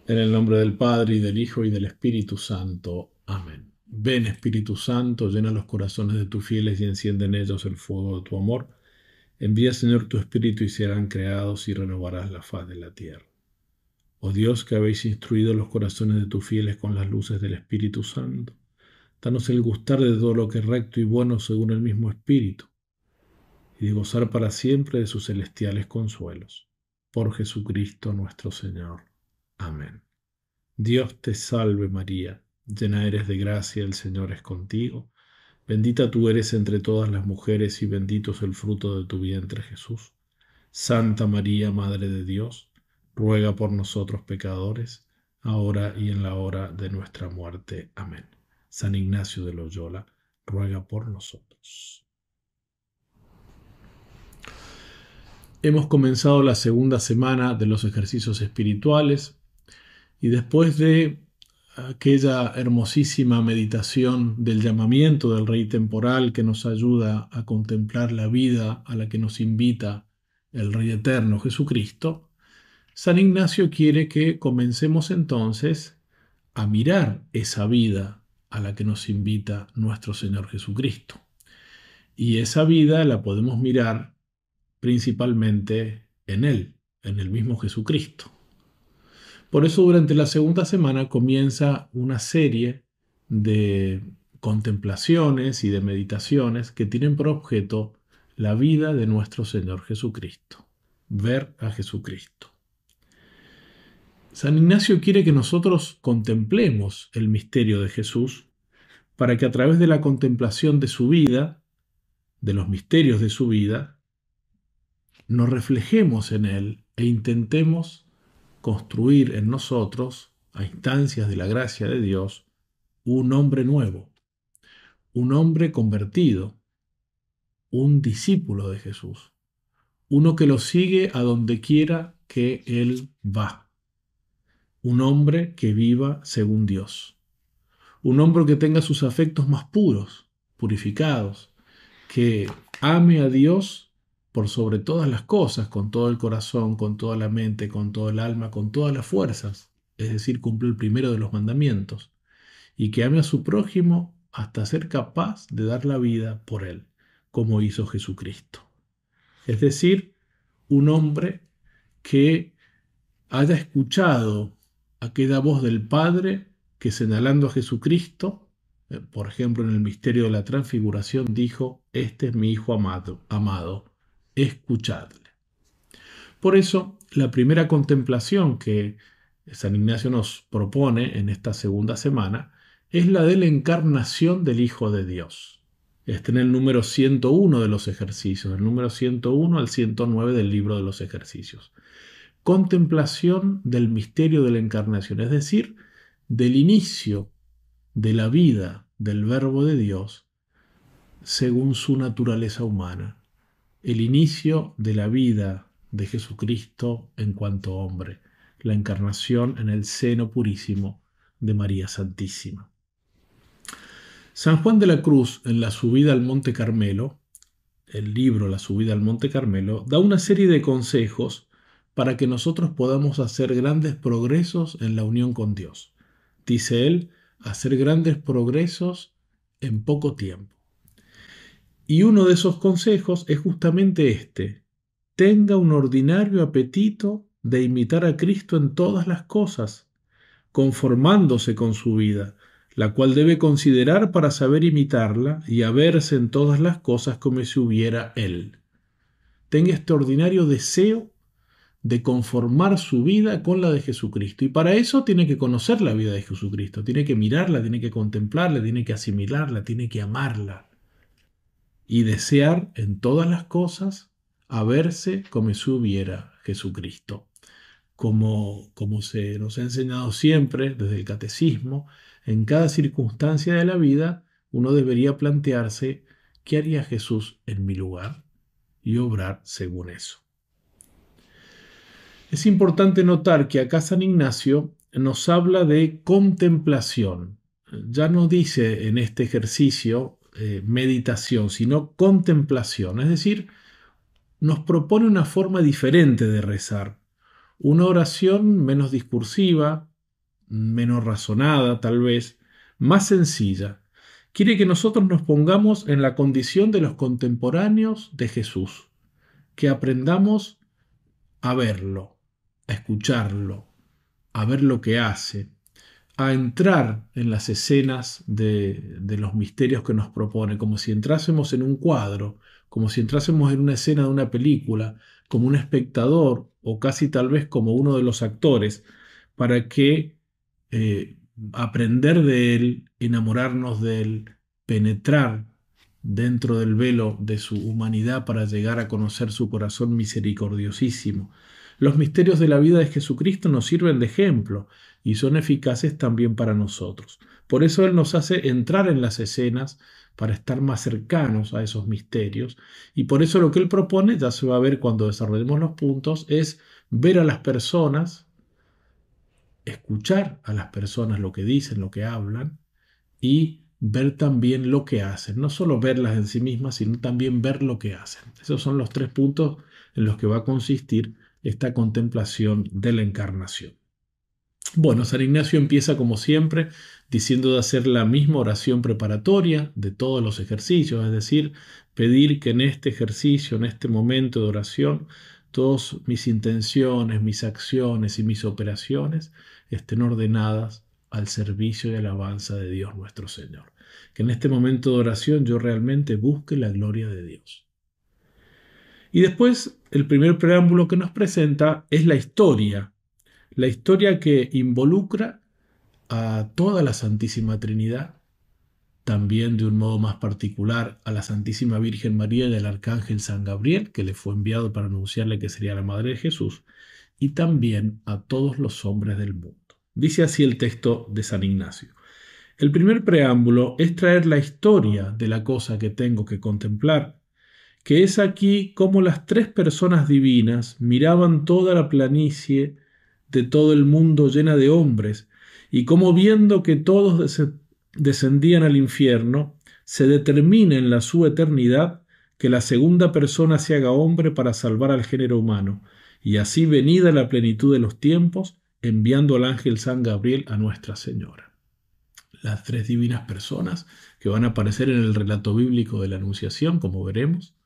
En el nombre del Padre, y del Hijo, y del Espíritu Santo. Amén. Ven, Espíritu Santo, llena los corazones de tus fieles y enciende en ellos el fuego de tu amor. Envía, Señor, tu Espíritu y serán creados y renovarás la faz de la tierra. Oh Dios, que habéis instruido los corazones de tus fieles con las luces del Espíritu Santo, danos el gustar de todo lo que es recto y bueno según el mismo Espíritu, y de gozar para siempre de sus celestiales consuelos. Por Jesucristo nuestro Señor. Amén. Dios te salve María, llena eres de gracia, el Señor es contigo. Bendita tú eres entre todas las mujeres y bendito es el fruto de tu vientre Jesús. Santa María, Madre de Dios, ruega por nosotros pecadores, ahora y en la hora de nuestra muerte. Amén. San Ignacio de Loyola, ruega por nosotros. Hemos comenzado la segunda semana de los ejercicios espirituales y después de aquella hermosísima meditación del llamamiento del Rey temporal que nos ayuda a contemplar la vida a la que nos invita el Rey eterno Jesucristo, San Ignacio quiere que comencemos entonces a mirar esa vida a la que nos invita nuestro Señor Jesucristo. Y esa vida la podemos mirar principalmente en Él, en el mismo Jesucristo. Por eso durante la segunda semana comienza una serie de contemplaciones y de meditaciones que tienen por objeto la vida de nuestro Señor Jesucristo, ver a Jesucristo. San Ignacio quiere que nosotros contemplemos el misterio de Jesús para que a través de la contemplación de su vida, de los misterios de su vida, nos reflejemos en Él e intentemos construir en nosotros, a instancias de la gracia de Dios, un hombre nuevo, un hombre convertido, un discípulo de Jesús, uno que lo sigue a donde quiera que Él va, un hombre que viva según Dios, un hombre que tenga sus afectos más puros, purificados, que ame a Dios por sobre todas las cosas, con todo el corazón, con toda la mente, con todo el alma, con todas las fuerzas, es decir, cumple el primero de los mandamientos, y que ame a su prójimo hasta ser capaz de dar la vida por él, como hizo Jesucristo. Es decir, un hombre que haya escuchado aquella voz del Padre que señalando a Jesucristo, por ejemplo en el misterio de la transfiguración, dijo: este es mi Hijo amado, escuchadle. Por eso, la primera contemplación que San Ignacio nos propone en esta segunda semana es la de la encarnación del Hijo de Dios. Está en el número 101 de los ejercicios, del número 101 al 109 del libro de los ejercicios. Contemplación del misterio de la encarnación, es decir, del inicio de la vida del Verbo de Dios según su naturaleza humana, el inicio de la vida de Jesucristo en cuanto hombre, la encarnación en el seno purísimo de María Santísima. San Juan de la Cruz, en la subida al Monte Carmelo, el libro La subida al Monte Carmelo, da una serie de consejos para que nosotros podamos hacer grandes progresos en la unión con Dios. Dice él, hacer grandes progresos en poco tiempo. Y uno de esos consejos es justamente este: tenga un ordinario apetito de imitar a Cristo en todas las cosas, conformándose con su vida, la cual debe considerar para saber imitarla y haberse en todas las cosas como si hubiera Él. Tenga este ordinario deseo de conformar su vida con la de Jesucristo. Y para eso tiene que conocer la vida de Jesucristo, tiene que mirarla, tiene que contemplarla, tiene que asimilarla, tiene que amarla. Y desear en todas las cosas haberse como si hubiera Jesucristo. Como se nos ha enseñado siempre desde el catecismo, en cada circunstancia de la vida uno debería plantearse qué haría Jesús en mi lugar y obrar según eso. Es importante notar que acá San Ignacio nos habla de contemplación. Ya no dice en este ejercicio meditación, sino contemplación. Es decir, nos propone una forma diferente de rezar. Una oración menos discursiva, menos razonada tal vez, más sencilla. Quiere que nosotros nos pongamos en la condición de los contemporáneos de Jesús, que aprendamos a verlo, a escucharlo, a ver lo que hace, a entrar en las escenas de los misterios que nos propone, como si entrásemos en un cuadro, como si entrásemos en una escena de una película, como un espectador o casi tal vez como uno de los actores, para que aprender de él, enamorarnos de él, penetrar dentro del velo de su humanidad para llegar a conocer su corazón misericordiosísimo. Los misterios de la vida de Jesucristo nos sirven de ejemplo y son eficaces también para nosotros. Por eso Él nos hace entrar en las escenas para estar más cercanos a esos misterios, y por eso lo que Él propone, ya se va a ver cuando desarrollemos los puntos, es ver a las personas, escuchar a las personas lo que dicen, lo que hablan, y ver también lo que hacen. No solo verlas en sí mismas, sino también ver lo que hacen. Esos son los 3 puntos en los que va a consistir esta contemplación de la encarnación. Bueno, San Ignacio empieza como siempre diciendo de hacer la misma oración preparatoria de todos los ejercicios, es decir, pedir que en este ejercicio, en este momento de oración, todas mis intenciones, mis acciones y mis operaciones estén ordenadas al servicio y alabanza de Dios nuestro Señor. Que en este momento de oración yo realmente busque la gloria de Dios. Y después, el primer preámbulo que nos presenta es la historia que involucra a toda la Santísima Trinidad, también de un modo más particular a la Santísima Virgen María y al Arcángel San Gabriel, que le fue enviado para anunciarle que sería la Madre de Jesús, y también a todos los hombres del mundo. Dice así el texto de San Ignacio. El primer preámbulo es traer la historia de la cosa que tengo que contemplar, que es aquí cómo las 3 personas divinas miraban toda la planicie de todo el mundo llena de hombres, y cómo viendo que todos descendían al infierno, se determina en la su eternidad que la segunda persona se haga hombre para salvar al género humano, y así venida la plenitud de los tiempos, enviando al ángel San Gabriel a Nuestra Señora. Las 3 divinas personas que van a aparecer en el relato bíblico de la Anunciación, como veremos,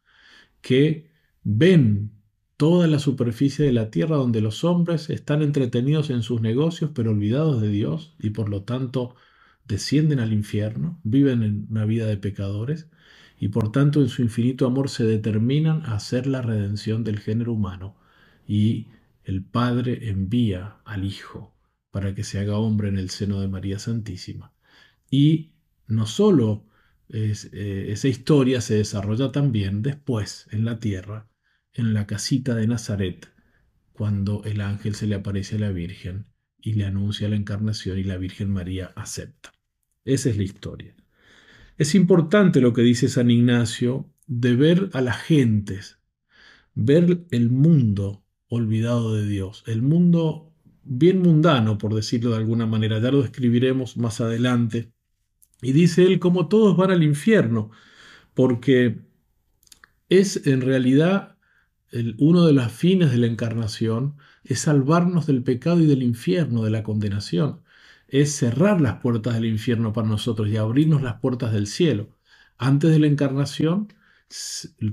que ven toda la superficie de la tierra donde los hombres están entretenidos en sus negocios pero olvidados de Dios y por lo tanto descienden al infierno, viven en una vida de pecadores y por tanto en su infinito amor se determinan a hacer la redención del género humano, y el Padre envía al Hijo para que se haga hombre en el seno de María Santísima. Y no solo esa historia se desarrolla también después en la tierra, en la casita de Nazaret, cuando el ángel se le aparece a la Virgen y le anuncia la encarnación y la Virgen María acepta. Esa es la historia. Es importante lo que dice San Ignacio de ver a las gentes, ver el mundo olvidado de Dios, el mundo bien mundano, por decirlo de alguna manera. Ya lo describiremos más adelante. Y dice él cómo todos van al infierno, porque es en realidad uno de los fines de la encarnación, es salvarnos del pecado y del infierno, de la condenación. Es cerrar las puertas del infierno para nosotros y abrirnos las puertas del cielo. Antes de la encarnación,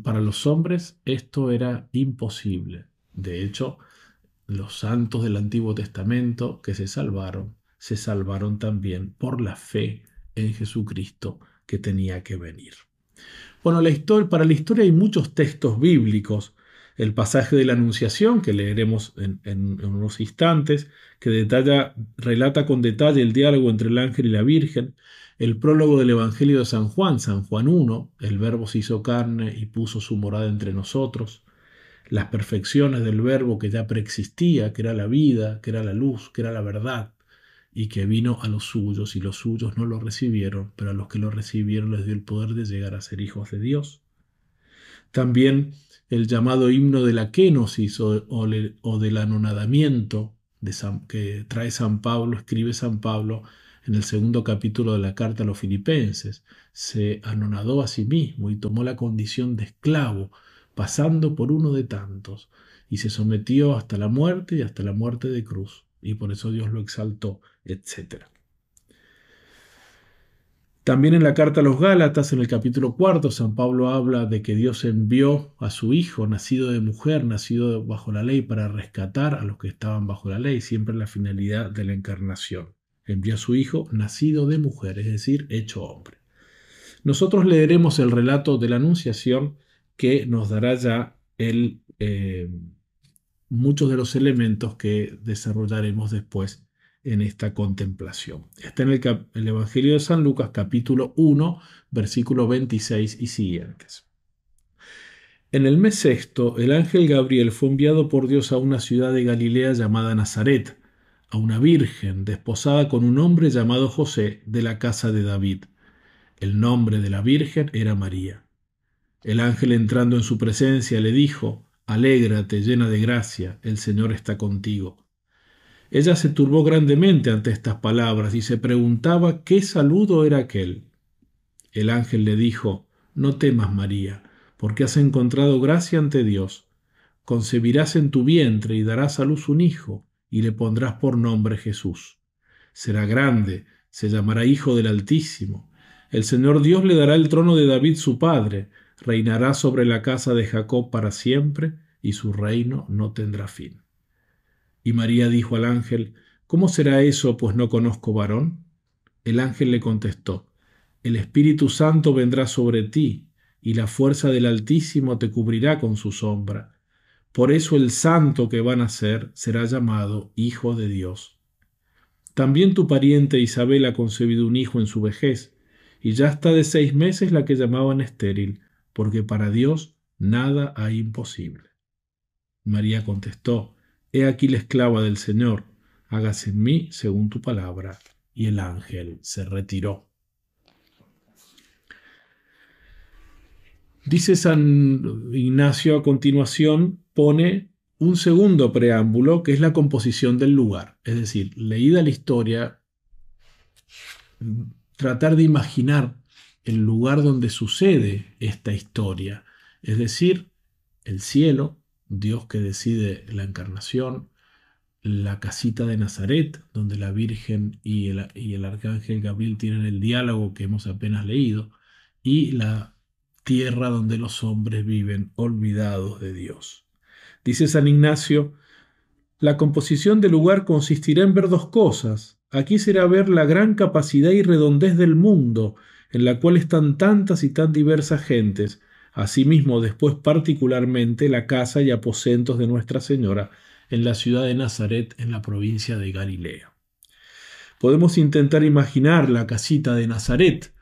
para los hombres esto era imposible. De hecho, los santos del Antiguo Testamento que se salvaron también por la fe en Jesucristo que tenía que venir. Bueno, para la historia hay muchos textos bíblicos. El pasaje de la Anunciación, que leeremos en unos instantes, que relata con detalle el diálogo entre el ángel y la Virgen. El prólogo del Evangelio de San Juan 1, el Verbo se hizo carne y puso su morada entre nosotros. Las perfecciones del Verbo que ya preexistía, que era la vida, que era la luz, que era la verdad, y que vino a los suyos, y los suyos no lo recibieron, pero a los que lo recibieron les dio el poder de llegar a ser hijos de Dios. También el llamado himno de la kénosis o del anonadamiento que trae San Pablo, escribe San Pablo en el 2 capítulo de la carta a los Filipenses. Se anonadó a sí mismo y tomó la condición de esclavo, pasando por uno de tantos, y se sometió hasta la muerte y hasta la muerte de cruz, y por eso Dios lo exaltó etc. También en la carta a los Gálatas, en el capítulo 4, San Pablo habla de que Dios envió a su Hijo, nacido de mujer, nacido bajo la ley, para rescatar a los que estaban bajo la ley, siempre la finalidad de la encarnación. Envió a su Hijo, nacido de mujer, es decir, hecho hombre. Nosotros leeremos el relato de la Anunciación que nos dará ya muchos de los elementos que desarrollaremos después en esta contemplación. Está en el Evangelio de San Lucas, capítulo 1, versículo 26 y siguientes. En el mes sexto, el ángel Gabriel fue enviado por Dios a una ciudad de Galilea llamada Nazaret, a una virgen desposada con un hombre llamado José de la casa de David. El nombre de la virgen era María. El ángel, entrando en su presencia, le dijo: «Alégrate, llena de gracia, el Señor está contigo». Ella se turbó grandemente ante estas palabras y se preguntaba qué saludo era aquel. El ángel le dijo: «No temas, María, porque has encontrado gracia ante Dios. Concebirás en tu vientre y darás a luz un hijo, y le pondrás por nombre Jesús. Será grande, se llamará Hijo del Altísimo. El Señor Dios le dará el trono de David su padre, reinará sobre la casa de Jacob para siempre, y su reino no tendrá fin». Y María dijo al ángel: «¿Cómo será eso, pues no conozco varón?». El ángel le contestó: «El Espíritu Santo vendrá sobre ti, y la fuerza del Altísimo te cubrirá con su sombra. Por eso el santo que va a nacer será llamado Hijo de Dios. También tu pariente Isabel ha concebido un hijo en su vejez, y ya está de 6 meses la que llamaban estéril, porque para Dios nada hay imposible». María contestó: «He aquí la esclava del Señor, hágase en mí según tu palabra». Y el ángel se retiró. Dice San Ignacio a continuación, pone un segundo preámbulo, que es la composición del lugar. Es decir, leída la historia, tratar de imaginar el lugar donde sucede esta historia. Es decir, el cielo, Dios que decide la encarnación, la casita de Nazaret, donde la Virgen y el arcángel Gabriel tienen el diálogo que hemos apenas leído, y la tierra donde los hombres viven olvidados de Dios. Dice San Ignacio: «La composición del lugar consistirá en ver 2 cosas. Aquí será ver la gran capacidad y redondez del mundo, en la cual están tantas y tan diversas gentes. Asimismo, después particularmente la casa y aposentos de Nuestra Señora en la ciudad de Nazaret, en la provincia de Galilea». Podemos intentar imaginar la casita de Nazaret,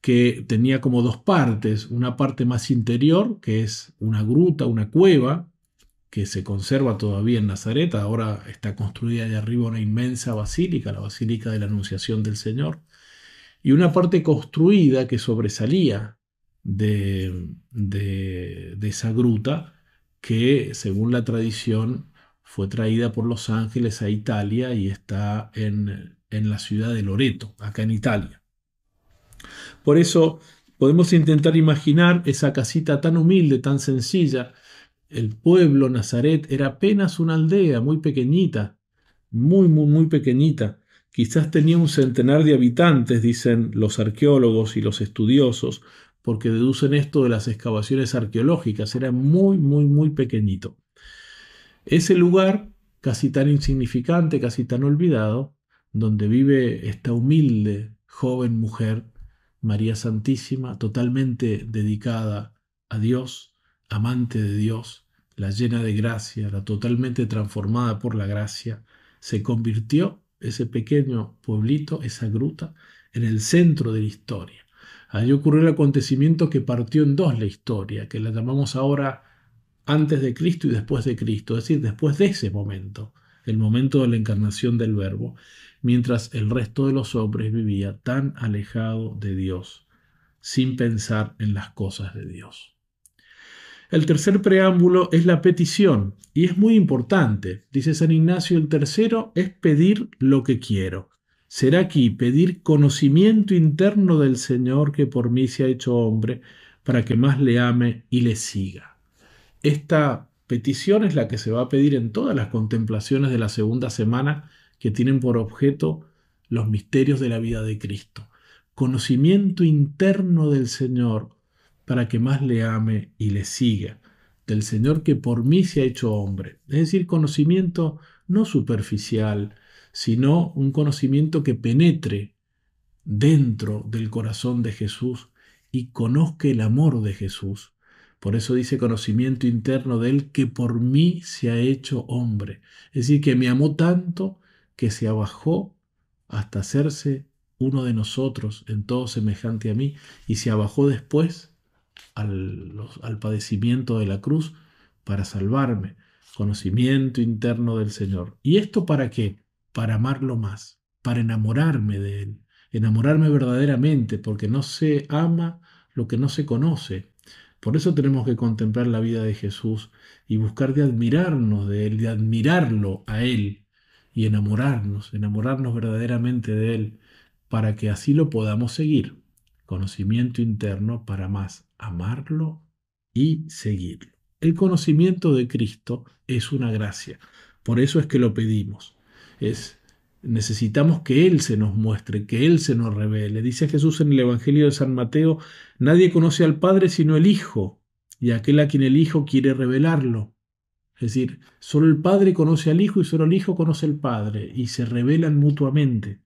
que tenía como 2 partes: una parte más interior, que es una gruta, una cueva, que se conserva todavía en Nazaret. Ahora está construida allá arriba una inmensa basílica, la Basílica de la Anunciación del Señor, y una parte construida que sobresalía de esa gruta, que según la tradición fue traída por los ángeles a Italia y está en la ciudad de Loreto, acá en Italia. Por eso podemos intentar imaginar esa casita tan humilde, tan sencilla. El pueblo Nazaret era apenas una aldea muy pequeñita, muy pequeñita. Quizás tenía un centenar de habitantes, dicen los arqueólogos y los estudiosos, porque deducen esto de las excavaciones arqueológicas. Era muy pequeñito. Ese lugar, casi tan insignificante, casi tan olvidado, donde vive esta humilde joven mujer, María Santísima, totalmente dedicada a Dios, amante de Dios, la llena de gracia, la totalmente transformada por la gracia, se convirtió, ese pequeño pueblito, esa gruta, en el centro de la historia. Allí ocurrió el acontecimiento que partió en 2 la historia, que la llamamos ahora antes de Cristo y después de Cristo, es decir, después de ese momento, el momento de la encarnación del Verbo, mientras el resto de los hombres vivía tan alejado de Dios, sin pensar en las cosas de Dios. El tercer preámbulo es la petición, y es muy importante. Dice San Ignacio: el tercero es pedir lo que quiero. Será aquí pedir conocimiento interno del Señor, que por mí se ha hecho hombre, para que más le ame y le siga. Esta petición es la que se va a pedir en todas las contemplaciones de la segunda semana, que tienen por objeto los misterios de la vida de Cristo. Conocimiento interno del Señor para que más le ame y le siga, del Señor que por mí se ha hecho hombre. Es decir, conocimiento no superficial, sino un conocimiento que penetre dentro del corazón de Jesús y conozca el amor de Jesús. Por eso dice conocimiento interno de Él que por mí se ha hecho hombre. Es decir, que me amó tanto que se abajó hasta hacerse uno de nosotros en todo semejante a mí y se abajó después al padecimiento de la cruz para salvarme. Conocimiento interno del Señor. ¿Y esto para qué? Para amarlo más, para enamorarme de Él, enamorarme verdaderamente, porque no se ama lo que no se conoce. Por eso tenemos que contemplar la vida de Jesús y buscar de admirarnos de Él, de admirarlo a Él y enamorarnos verdaderamente de Él, para que así lo podamos seguir. Conocimiento interno para más amarlo y seguirlo. El conocimiento de Cristo es una gracia, por eso es que lo pedimos. Necesitamos que Él se nos muestre, que Él se nos revele. Dice Jesús en el Evangelio de San Mateo, nadie conoce al Padre sino el Hijo, y aquel a quien el Hijo quiere revelarlo. Es decir, solo el Padre conoce al Hijo y solo el Hijo conoce al Padre, y se revelan mutuamente.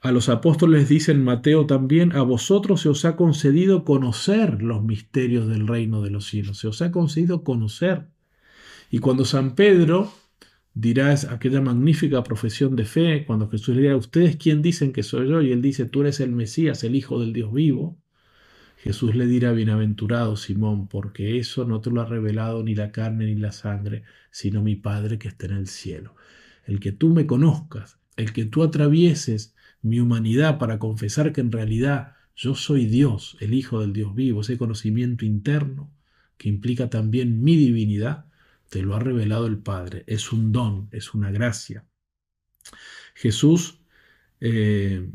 A los apóstoles dice en Mateo también, a vosotros se os ha concedido conocer los misterios del reino de los cielos, se os ha concedido conocer. Y cuando San Pedro dirá aquella magnífica profesión de fe, cuando Jesús le dirá, ¿ustedes quién dicen que soy yo? Y él dice, tú eres el Mesías, el Hijo del Dios vivo. Jesús le dirá, bienaventurado Simón, porque eso no te lo ha revelado ni la carne ni la sangre, sino mi Padre que está en el cielo. El que tú me conozcas, el que tú atravieses mi humanidad para confesar que en realidad yo soy Dios, el Hijo del Dios vivo, ese conocimiento interno que implica también mi divinidad, te lo ha revelado el Padre. Es un don, es una gracia. Jesús le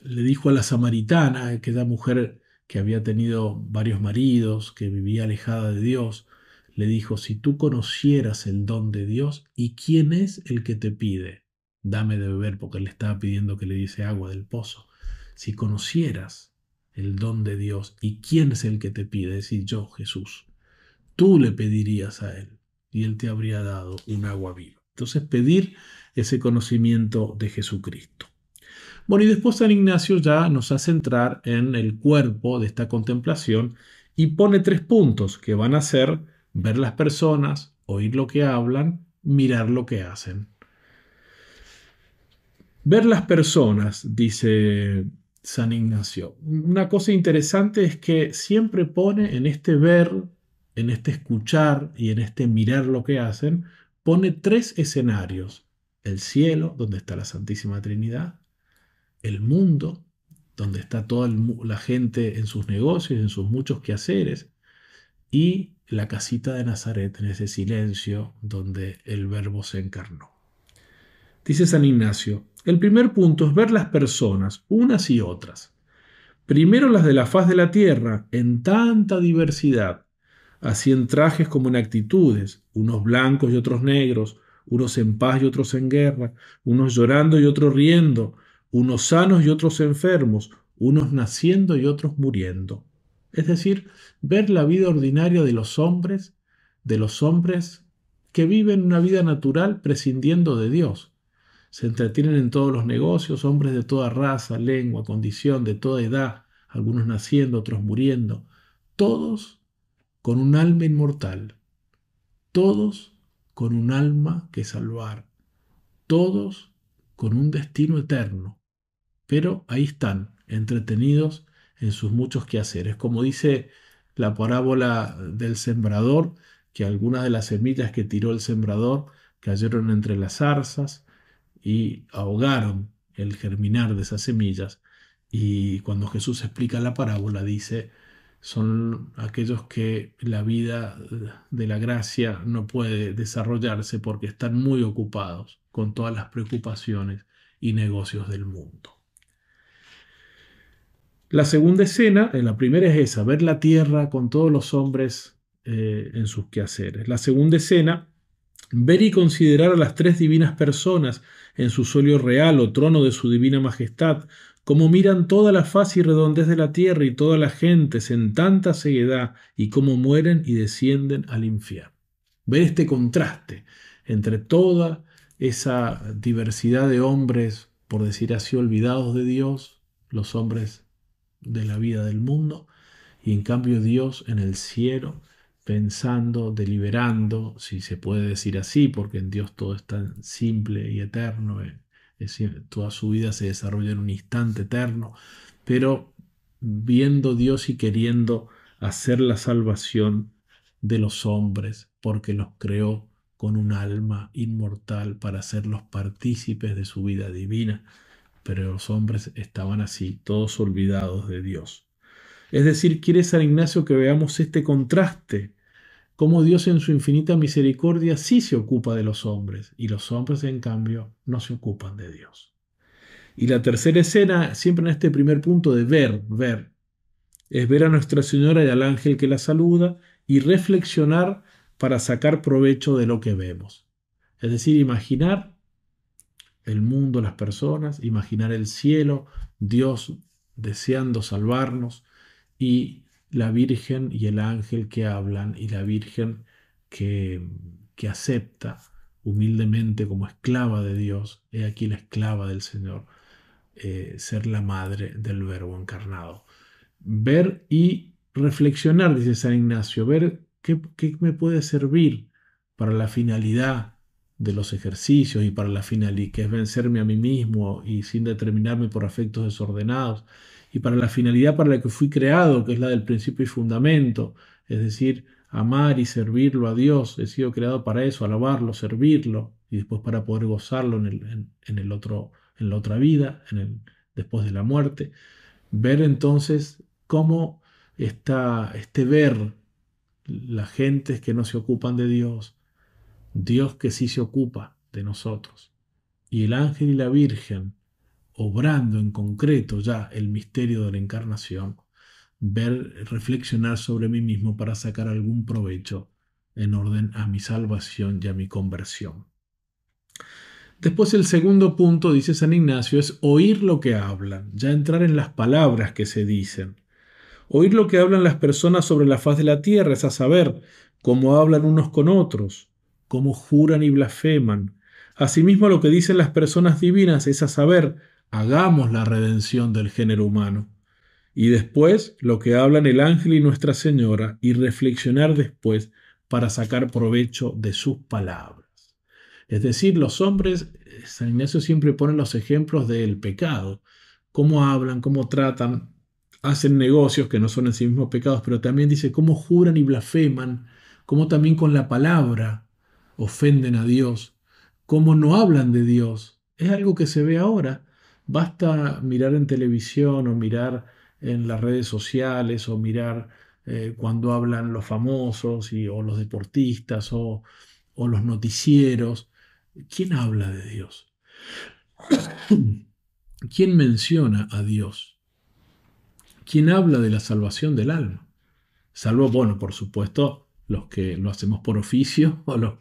dijo a la samaritana, aquella mujer que había tenido varios maridos, que vivía alejada de Dios, le dijo, si tú conocieras el don de Dios, ¿y quién es el que te pide? Dame de beber, porque le estaba pidiendo que le diese agua del pozo. Si conocieras el don de Dios, ¿y quién es el que te pide? Es decir, yo, Jesús. Tú le pedirías a Él y Él te habría dado un agua viva. Entonces, pedir ese conocimiento de Jesucristo. Bueno, y después San Ignacio ya nos hace entrar en el cuerpo de esta contemplación y pone 3 puntos que van a ser ver las personas, oír lo que hablan, mirar lo que hacen. Ver las personas, dice San Ignacio. Una cosa interesante es que siempre pone en este ver, en este escuchar y en este mirar lo que hacen, pone 3 escenarios. El cielo, donde está la Santísima Trinidad, el mundo, donde está toda la gente en sus negocios, en sus muchos quehaceres, y la casita de Nazaret, en ese silencio donde el Verbo se encarnó. Dice San Ignacio, el primer punto es ver las personas, unas y otras. Primero las de la faz de la tierra, en tanta diversidad, así en trajes como en actitudes, unos blancos y otros negros, unos en paz y otros en guerra, unos llorando y otros riendo, unos sanos y otros enfermos, unos naciendo y otros muriendo. Es decir, ver la vida ordinaria de los hombres que viven una vida natural prescindiendo de Dios. Se entretienen en todos los negocios, hombres de toda raza, lengua, condición, de toda edad, algunos naciendo, otros muriendo, todos con un alma inmortal, todos con un alma que salvar, todos con un destino eterno, pero ahí están, entretenidos en sus muchos quehaceres. Como dice la parábola del sembrador, que algunas de las semillas que tiró el sembrador cayeron entre las zarzas y ahogaron el germinar de esas semillas. Y cuando Jesús explica la parábola, dice, son aquellos que la vida de la gracia no puede desarrollarse porque están muy ocupados con todas las preocupaciones y negocios del mundo. La segunda escena, la primera es esa, ver la tierra con todos los hombres en sus quehaceres. La segunda escena Ver y considerar a las tres divinas personas en su solio real o trono de su divina majestad, como miran toda la faz y redondez de la tierra y todas las gentes en tanta ceguedad y cómo mueren y descienden al infierno. Ver este contraste entre toda esa diversidad de hombres, por decir así, olvidados de Dios, los hombres de la vida del mundo, y en cambio Dios en el cielo, pensando, deliberando, si se puede decir así, porque en Dios todo es tan simple y eterno, es decir, toda su vida se desarrolla en un instante eterno, pero viendo Dios y queriendo hacer la salvación de los hombres, porque los creó con un alma inmortal para hacerlos partícipes de su vida divina, pero los hombres estaban así, todos olvidados de Dios. Es decir, quiere San Ignacio que veamos este contraste, cómo Dios en su infinita misericordia sí se ocupa de los hombres y los hombres en cambio no se ocupan de Dios. Y la tercera escena, siempre en este primer punto de ver, es ver a Nuestra Señora y al ángel que la saluda y reflexionar para sacar provecho de lo que vemos. Es decir, imaginar el mundo, las personas, imaginar el cielo, Dios deseando salvarnos y la Virgen y el ángel que hablan y la Virgen que acepta humildemente como esclava de Dios, he aquí la esclava del Señor, ser la madre del Verbo encarnado. Ver y reflexionar, dice San Ignacio, ver qué me puede servir para la finalidad de los ejercicios y para la finalidad que es vencerme a mí mismo y sin determinarme por afectos desordenados y para la finalidad para la que fui creado, que es la del principio y fundamento, es decir, amar y servirlo a Dios. He sido creado para eso, alabarlo, servirlo y después para poder gozarlo en el otro, en la otra vida, después de la muerte. Ver entonces cómo está este ver las gentes que no se ocupan de Dios, Dios que sí se ocupa de nosotros, y el ángel y la Virgen obrando en concreto ya el misterio de la encarnación, ver, reflexionar sobre mí mismo para sacar algún provecho en orden a mi salvación y a mi conversión. Después el segundo punto, dice San Ignacio, es oír lo que hablan, ya entrar en las palabras que se dicen. Oír lo que hablan las personas sobre la faz de la tierra, es a saber, cómo hablan unos con otros, cómo juran y blasfeman. Asimismo, lo que dicen las personas divinas es a saber, hagamos la redención del género humano. Y después, lo que hablan el ángel y Nuestra Señora, y reflexionar después para sacar provecho de sus palabras. Es decir, los hombres, San Ignacio siempre pone los ejemplos del pecado, cómo hablan, cómo tratan, hacen negocios que no son en sí mismos pecados, pero también dice cómo juran y blasfeman, cómo también con la palabra ofenden a Dios, cómo no hablan de Dios. Es algo que se ve ahora. Basta mirar en televisión o mirar en las redes sociales o mirar cuando hablan los famosos o los deportistas o los noticieros. ¿Quién habla de Dios? ¿Quién menciona a Dios? ¿Quién habla de la salvación del alma? Salvo, bueno, por supuesto, los que lo hacemos por oficio o los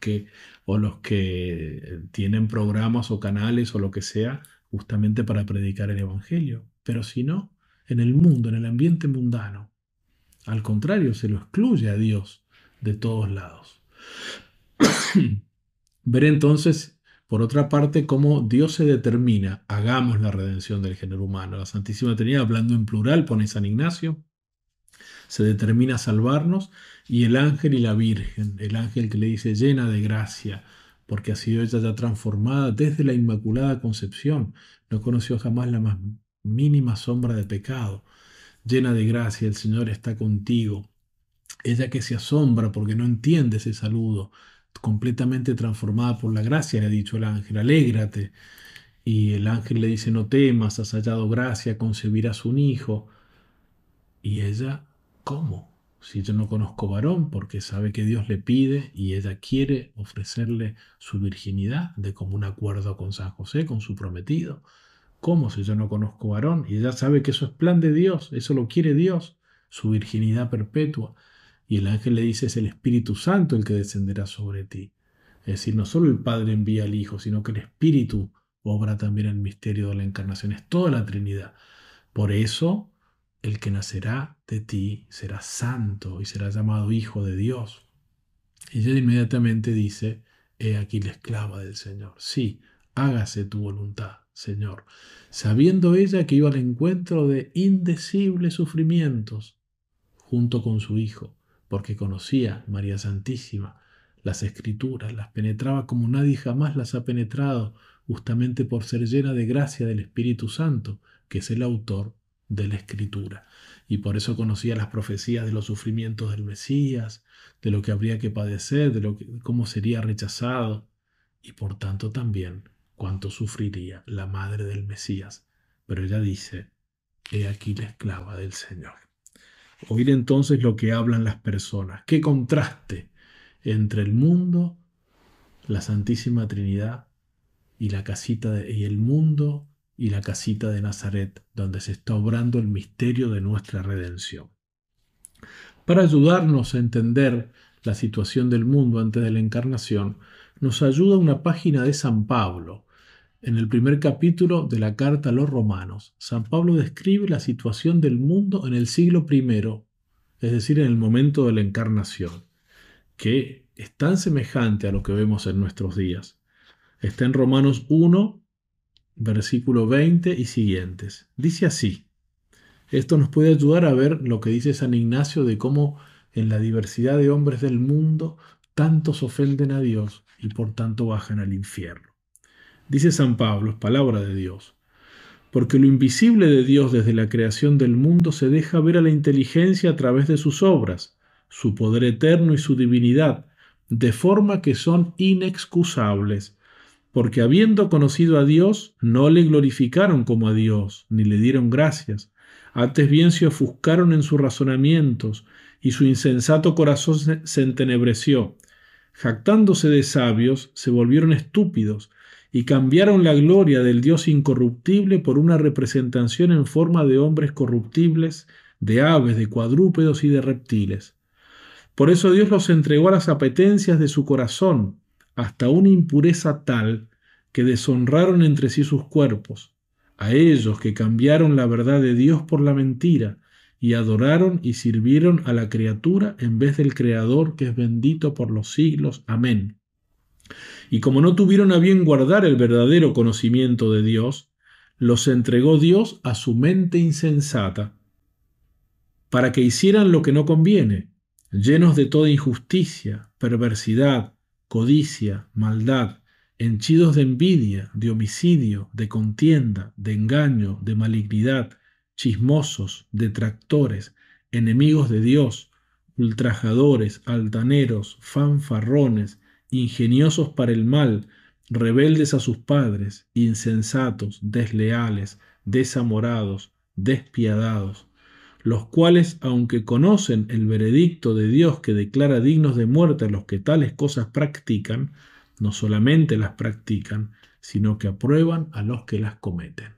que tienen programas o canales o lo que sea, justamente para predicar el Evangelio. Pero si no, en el mundo, en el ambiente mundano, al contrario, se lo excluye a Dios de todos lados. Ver entonces, por otra parte, cómo Dios se determina, hagamos la redención del género humano. La Santísima Trinidad, hablando en plural, pone San Ignacio, se determina a salvarnos, y el ángel y la Virgen, el ángel que le dice llena de gracia, porque ha sido ella ya transformada desde la Inmaculada Concepción, no conoció jamás la más mínima sombra de pecado, llena de gracia, el Señor está contigo. Ella que se asombra porque no entiende ese saludo, completamente transformada por la gracia, le ha dicho el ángel, alégrate. Y el ángel le dice, no temas, has hallado gracia, concebirás un hijo. Y ella, ¿cómo? Si yo no conozco varón, porque sabe que Dios le pide y ella quiere ofrecerle su virginidad de común acuerdo con San José, con su prometido. ¿Cómo si yo no conozco varón? Y ella sabe que eso es plan de Dios, eso lo quiere Dios, su virginidad perpetua. Y el ángel le dice, es el Espíritu Santo el que descenderá sobre ti. Es decir, no solo el Padre envía al Hijo, sino que el Espíritu obra también el misterio de la encarnación. Es toda la Trinidad. Por eso, el que nacerá de ti será santo y será llamado Hijo de Dios. Y ella inmediatamente dice, he aquí la esclava del Señor. Sí, hágase tu voluntad, Señor. Sabiendo ella que iba al encuentro de indecibles sufrimientos junto con su Hijo, porque conocía, María Santísima, las Escrituras, las penetraba como nadie jamás las ha penetrado, justamente por ser llena de gracia del Espíritu Santo, que es el autor de la Escritura. Y por eso conocía las profecías de los sufrimientos del Mesías, de lo que habría que padecer, cómo sería rechazado, y por tanto también cuánto sufriría la madre del Mesías. Pero ella dice, he aquí la esclava del Señor. Oír entonces lo que hablan las personas. Qué contraste entre el mundo, la Santísima Trinidad y y el mundo y la casita de Nazaret, donde se está obrando el misterio de nuestra redención. Para ayudarnos a entender la situación del mundo antes de la encarnación, nos ayuda una página de San Pablo. En el primer capítulo de la carta a los Romanos, San Pablo describe la situación del mundo en el siglo I, es decir, en el momento de la encarnación, que es tan semejante a lo que vemos en nuestros días. Está en Romanos 1, versículo 20 y siguientes. Dice así. Esto nos puede ayudar a ver lo que dice San Ignacio de cómo en la diversidad de hombres del mundo tantos ofenden a Dios y por tanto bajan al infierno. Dice San Pablo, es palabra de Dios. Porque lo invisible de Dios desde la creación del mundo se deja ver a la inteligencia a través de sus obras, su poder eterno y su divinidad, de forma que son inexcusables, porque habiendo conocido a Dios, no le glorificaron como a Dios, ni le dieron gracias, antes bien se ofuscaron en sus razonamientos, y su insensato corazón se entenebreció. Jactándose de sabios, se volvieron estúpidos, y cambiaron la gloria del Dios incorruptible por una representación en forma de hombres corruptibles, de aves, de cuadrúpedos y de reptiles. Por eso Dios los entregó a las apetencias de su corazón, hasta una impureza tal que deshonraron entre sí sus cuerpos, a ellos que cambiaron la verdad de Dios por la mentira, y adoraron y sirvieron a la criatura en vez del Creador, que es bendito por los siglos. Amén. Y como no tuvieron a bien guardar el verdadero conocimiento de Dios, los entregó Dios a su mente insensata, para que hicieran lo que no conviene, llenos de toda injusticia, perversidad, codicia, maldad, henchidos de envidia, de homicidio, de contienda, de engaño, de malignidad, chismosos, detractores, enemigos de Dios, ultrajadores, altaneros, fanfarrones, ingeniosos para el mal, rebeldes a sus padres, insensatos, desleales, desamorados, despiadados, los cuales, aunque conocen el veredicto de Dios que declara dignos de muerte a los que tales cosas practican, no solamente las practican, sino que aprueban a los que las cometen.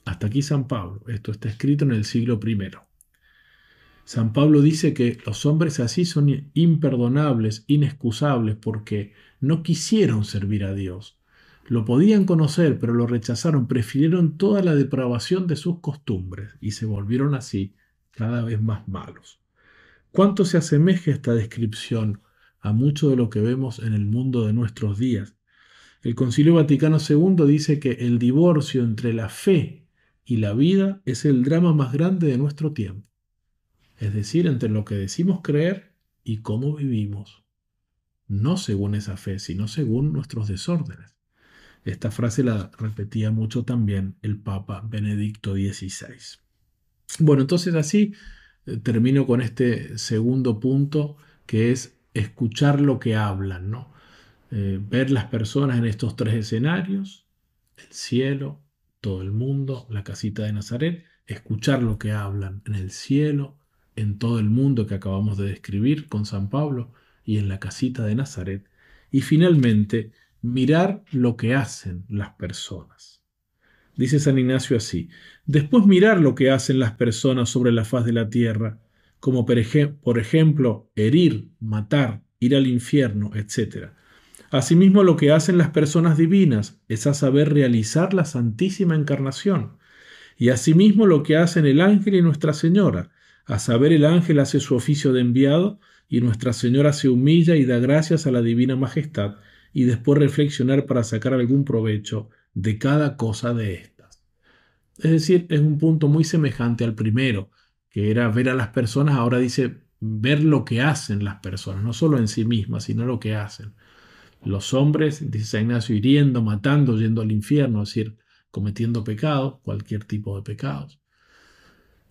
Hasta aquí San Pablo. Esto está escrito en el siglo I. San Pablo dice que los hombres así son imperdonables, inexcusables, porque no quisieron servir a Dios. Lo podían conocer, pero lo rechazaron, prefirieron toda la depravación de sus costumbres y se volvieron así cada vez más malos. ¿Cuánto se asemeja esta descripción a mucho de lo que vemos en el mundo de nuestros días? El Concilio Vaticano II dice que el divorcio entre la fe y la vida es el drama más grande de nuestro tiempo. Es decir, entre lo que decimos creer y cómo vivimos. No según esa fe, sino según nuestros desórdenes. Esta frase la repetía mucho también el Papa Benedicto XVI. Bueno, entonces así termino con este segundo punto, que es escuchar lo que hablan, ¿no? Ver las personas en estos tres escenarios, el cielo, todo el mundo, la casita de Nazaret, escuchar lo que hablan en el cielo, en todo el mundo que acabamos de describir con San Pablo y en la casita de Nazaret, y finalmente mirar lo que hacen las personas. Dice San Ignacio así: después mirar lo que hacen las personas sobre la faz de la tierra, como por ejemplo herir, matar, ir al infierno, etc. Asimismo, lo que hacen las personas divinas es a saber realizar la Santísima Encarnación. Y asimismo lo que hacen el ángel y Nuestra Señora, a saber el ángel hace su oficio de enviado y Nuestra Señora se humilla y da gracias a la Divina Majestad y después reflexionar para sacar algún provecho de cada cosa de estas. Es decir, es un punto muy semejante al primero, que era ver a las personas, ahora dice ver lo que hacen las personas, no solo en sí mismas, sino lo que hacen. Los hombres, dice San Ignacio, hiriendo, matando, yendo al infierno, es decir, cometiendo pecados, cualquier tipo de pecados.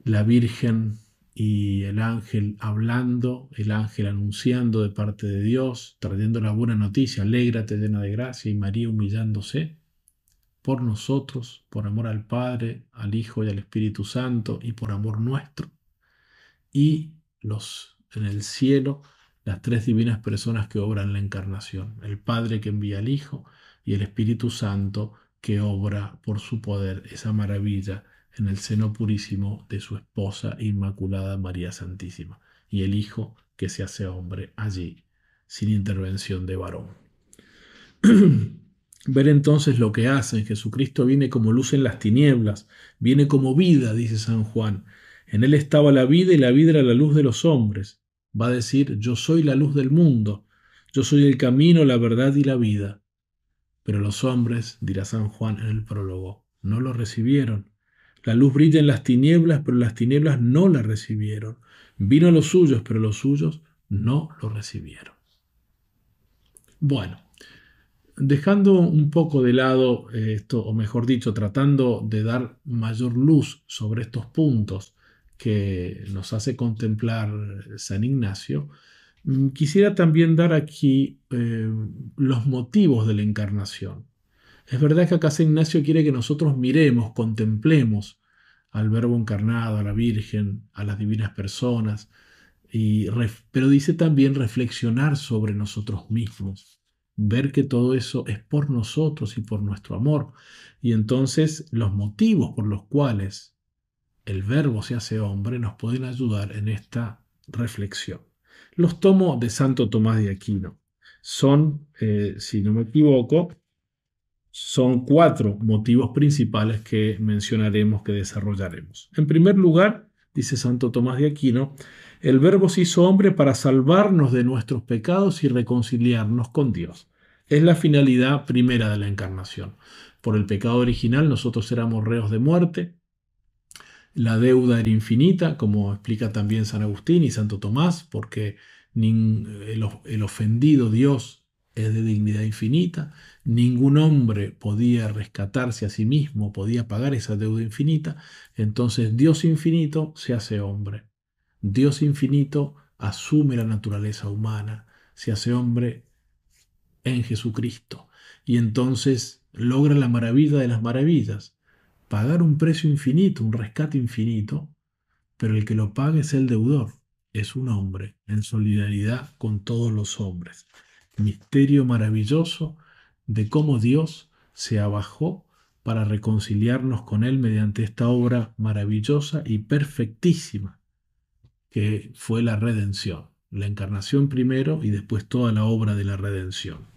La Virgen y el ángel hablando, el ángel anunciando de parte de Dios, trayendo la buena noticia, alégrate llena de gracia, y María humillándose por nosotros, por amor al Padre, al Hijo y al Espíritu Santo, y por amor nuestro. Y los en el cielo, las tres divinas personas que obran la encarnación, el Padre que envía al Hijo y el Espíritu Santo que obra por su poder esa maravilla en el seno purísimo de su esposa Inmaculada María Santísima, y el Hijo que se hace hombre allí, sin intervención de varón. Ver entonces lo que hacen. Jesucristo viene como luz en las tinieblas, viene como vida, dice San Juan. En él estaba la vida y la vida era la luz de los hombres. Va a decir, yo soy la luz del mundo, yo soy el camino, la verdad y la vida. Pero los hombres, dirá San Juan en el prólogo, no lo recibieron. La luz brilla en las tinieblas, pero las tinieblas no la recibieron. Vino a los suyos, pero los suyos no lo recibieron. Bueno, dejando un poco de lado esto, o mejor dicho, tratando de dar mayor luz sobre estos puntos que nos hace contemplar San Ignacio, quisiera también dar aquí los motivos de la encarnación. Es verdad que acá San Ignacio quiere que nosotros miremos, contemplemos al Verbo encarnado, a la Virgen, a las divinas personas, pero dice también reflexionar sobre nosotros mismos, ver que todo eso es por nosotros y por nuestro amor. Y entonces los motivos por los cuales el Verbo se hace hombre nos pueden ayudar en esta reflexión. Los tomo de Santo Tomás de Aquino. Son, si no me equivoco, son 4 motivos principales que mencionaremos, que desarrollaremos. En primer lugar, dice Santo Tomás de Aquino, el Verbo se hizo hombre para salvarnos de nuestros pecados y reconciliarnos con Dios. Es la finalidad primera de la encarnación. Por el pecado original nosotros éramos reos de muerte, la deuda era infinita, como explica también San Agustín y Santo Tomás, porque el ofendido Dios es de dignidad infinita, ningún hombre podía rescatarse a sí mismo, podía pagar esa deuda infinita, entonces Dios infinito se hace hombre. Dios infinito asume la naturaleza humana, se hace hombre en Jesucristo, y entonces logra la maravilla de las maravillas, pagar un precio infinito, un rescate infinito, pero el que lo paga es el deudor, es un hombre en solidaridad con todos los hombres. Misterio maravilloso de cómo Dios se abajó para reconciliarnos con Él mediante esta obra maravillosa y perfectísima que fue la redención, la encarnación primero y después toda la obra de la redención.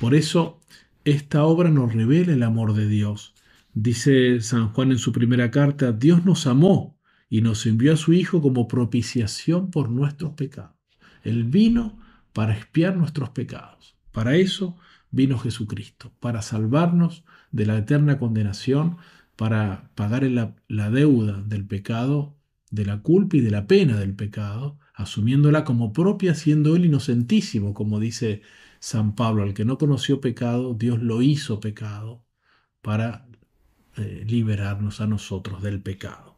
Por eso, esta obra nos revela el amor de Dios. Dice San Juan en su primera carta, Dios nos amó y nos envió a su Hijo como propiciación por nuestros pecados. Él vino para expiar nuestros pecados. Para eso vino Jesucristo, para salvarnos de la eterna condenación, para pagar la deuda del pecado, de la culpa y de la pena del pecado, asumiéndola como propia, siendo Él inocentísimo, como dice San Pablo, al que no conoció pecado, Dios lo hizo pecado para liberarnos a nosotros del pecado.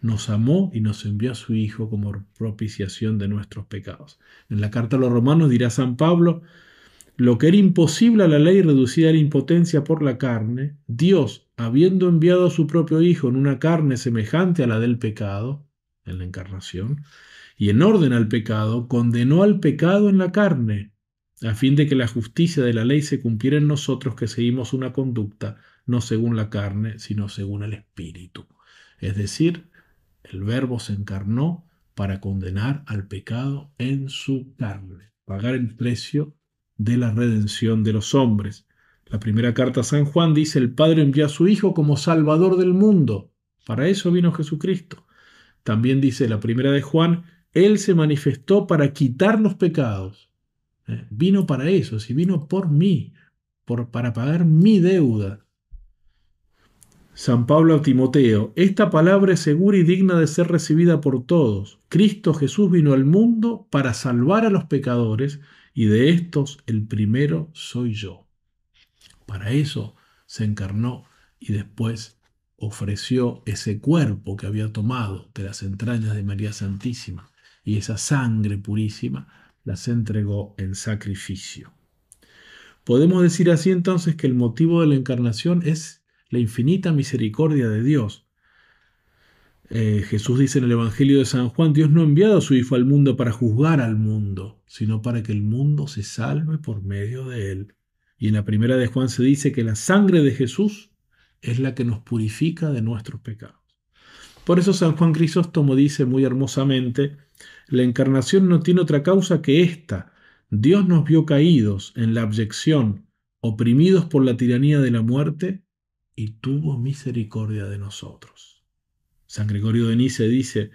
Nos amó y nos envió a su Hijo como propiciación de nuestros pecados. En la carta a los Romanos dirá San Pablo, lo que era imposible a la ley reducida a la impotencia por la carne, Dios, habiendo enviado a su propio Hijo en una carne semejante a la del pecado, en la encarnación, y en orden al pecado, condenó al pecado en la carne, a fin de que la justicia de la ley se cumpliera en nosotros que seguimos una conducta no según la carne, sino según el Espíritu. Es decir, el Verbo se encarnó para condenar al pecado en su carne, pagar el precio de la redención de los hombres. La primera carta a San Juan dice: el Padre envió a su Hijo como Salvador del mundo. Para eso vino Jesucristo. También dice la primera de Juan: Él se manifestó para quitar los pecados. Vino para eso, si vino por mí, para pagar mi deuda. San Pablo a Timoteo: esta palabra es segura y digna de ser recibida por todos. Cristo Jesús vino al mundo para salvar a los pecadores, y de estos el primero soy yo. Para eso se encarnó y después ofreció ese cuerpo que había tomado de las entrañas de María Santísima, y esa sangre purísima las entregó en sacrificio. Podemos decir así entonces que el motivo de la encarnación es la infinita misericordia de Dios. Jesús dice en el Evangelio de San Juan: Dios no ha enviado a su Hijo al mundo para juzgar al mundo, sino para que el mundo se salve por medio de él. Y en la primera de Juan se dice que la sangre de Jesús es la que nos purifica de nuestros pecados. Por eso San Juan Crisóstomo dice muy hermosamente: la encarnación no tiene otra causa que esta. Dios nos vio caídos en la abyección, oprimidos por la tiranía de la muerte, y tuvo misericordia de nosotros. San Gregorio de Nice dice: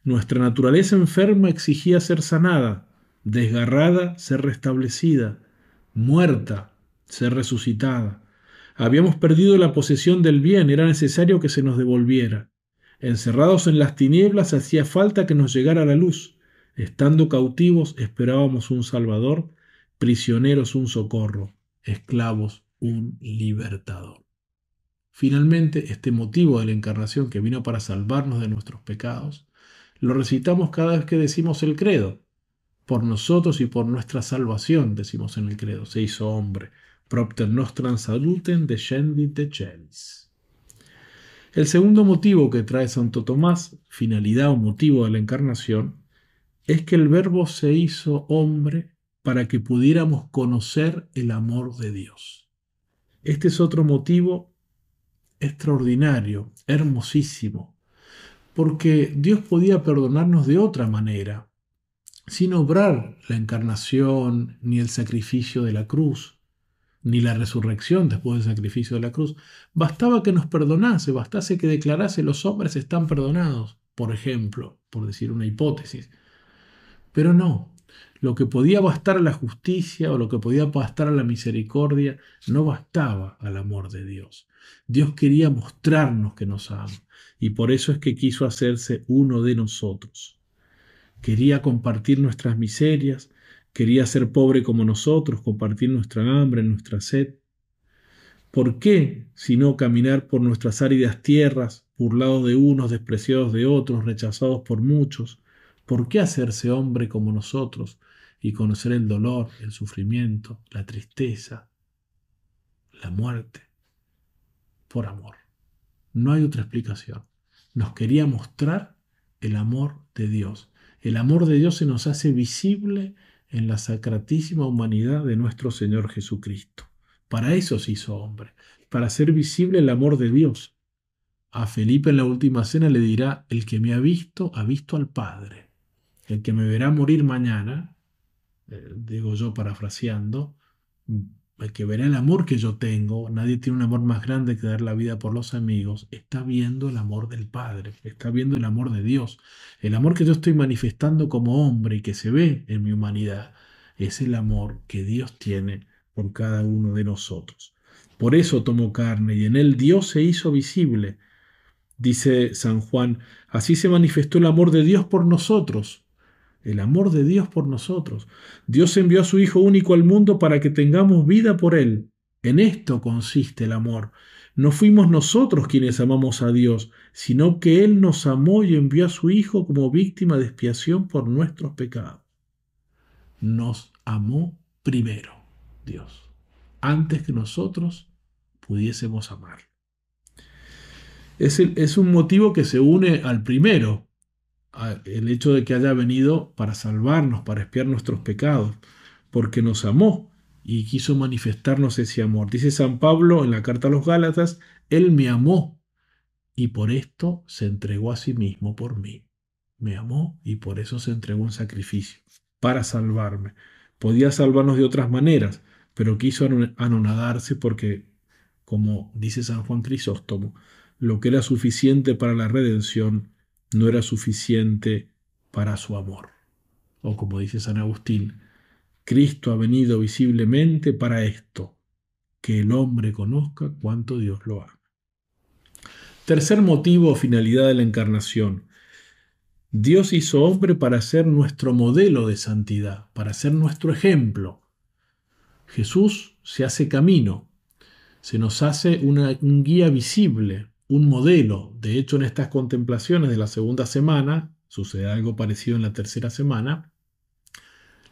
nuestra naturaleza enferma exigía ser sanada, desgarrada, ser restablecida, muerta, ser resucitada. Habíamos perdido la posesión del bien, era necesario que se nos devolviera. Encerrados en las tinieblas, hacía falta que nos llegara la luz. Estando cautivos, esperábamos un Salvador, prisioneros un socorro, esclavos un libertador. Finalmente, este motivo de la encarnación, que vino para salvarnos de nuestros pecados, lo recitamos cada vez que decimos el credo. Por nosotros y por nuestra salvación, decimos en el credo, se hizo hombre. Propter nostram salutem descendit de celis. El segundo motivo que trae Santo Tomás, finalidad o motivo de la encarnación, es que el Verbo se hizo hombre para que pudiéramos conocer el amor de Dios. Este es otro motivo extraordinario, hermosísimo, porque Dios podía perdonarnos de otra manera, sin obrar la encarnación, ni el sacrificio de la cruz, ni la resurrección después del sacrificio de la cruz. Bastaba que nos perdonase, bastase que declarase: los hombres están perdonados, por ejemplo, por decir una hipótesis. Pero no, lo que podía bastar a la justicia o lo que podía bastar a la misericordia no bastaba al amor de Dios. Dios quería mostrarnos que nos ama, y por eso es que quiso hacerse uno de nosotros. Quería compartir nuestras miserias, quería ser pobre como nosotros, compartir nuestra hambre, nuestra sed. ¿Por qué, si no, caminar por nuestras áridas tierras, burlados de unos, despreciados de otros, rechazados por muchos? ¿Por qué hacerse hombre como nosotros y conocer el dolor, el sufrimiento, la tristeza, la muerte? Por amor. No hay otra explicación. Nos quería mostrar el amor de Dios. El amor de Dios se nos hace visible en la sacratísima humanidad de nuestro Señor Jesucristo. Para eso se hizo hombre, para hacer visible el amor de Dios. A Felipe en la última cena le dirá: el que me ha visto al Padre. El que me verá morir mañana, digo yo parafraseando, el que verá el amor que yo tengo, nadie tiene un amor más grande que dar la vida por los amigos, está viendo el amor del Padre, está viendo el amor de Dios. El amor que yo estoy manifestando como hombre y que se ve en mi humanidad es el amor que Dios tiene por cada uno de nosotros. Por eso tomó carne y en él Dios se hizo visible. Dice San Juan: así se manifestó el amor de Dios por nosotros. El amor de Dios por nosotros. Dios envió a su Hijo único al mundo para que tengamos vida por Él. En esto consiste el amor. No fuimos nosotros quienes amamos a Dios, sino que Él nos amó y envió a su Hijo como víctima de expiación por nuestros pecados. Nos amó primero Dios, antes que nosotros pudiésemos amar. Es un motivo que se une al primero, el hecho de que haya venido para salvarnos, para expiar nuestros pecados, porque nos amó y quiso manifestarnos ese amor. Dice San Pablo en la carta a los Gálatas: Él me amó y por esto se entregó a sí mismo por mí. Me amó y por eso se entregó en sacrificio, para salvarme. Podía salvarnos de otras maneras, pero quiso anonadarse porque, como dice San Juan Crisóstomo, lo que era suficiente para la redención no era suficiente para su amor. O como dice San Agustín, Cristo ha venido visiblemente para esto, que el hombre conozca cuánto Dios lo ama. Tercer motivo o finalidad de la encarnación. Dios hizo hombre para ser nuestro modelo de santidad, para ser nuestro ejemplo. Jesús se hace camino, se nos hace un guía visible, un modelo. De hecho, en estas contemplaciones de la segunda semana, sucede algo parecido en la tercera semana,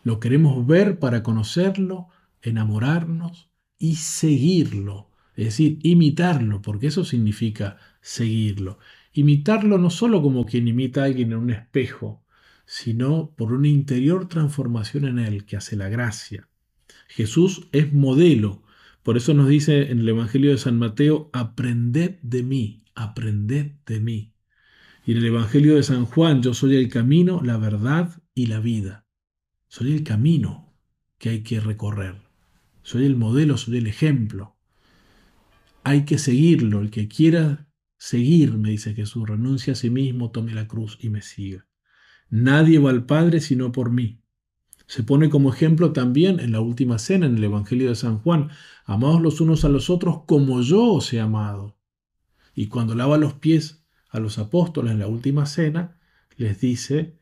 lo queremos ver para conocerlo, enamorarnos y seguirlo. Es decir, imitarlo, porque eso significa seguirlo. Imitarlo no solo como quien imita a alguien en un espejo, sino por una interior transformación en él que hace la gracia. Jesús es modelo. Por eso nos dice en el Evangelio de San Mateo, aprended de mí, aprended de mí. Y en el Evangelio de San Juan, yo soy el camino, la verdad y la vida. Soy el camino que hay que recorrer. Soy el modelo, soy el ejemplo. Hay que seguirlo. El que quiera seguirme, dice Jesús, renuncie a sí mismo, tome la cruz y me siga. Nadie va al Padre sino por mí. Se pone como ejemplo también en la última cena, en el Evangelio de San Juan. Amaos los unos a los otros como yo os he amado. Y cuando lava los pies a los apóstoles en la última cena, les dice,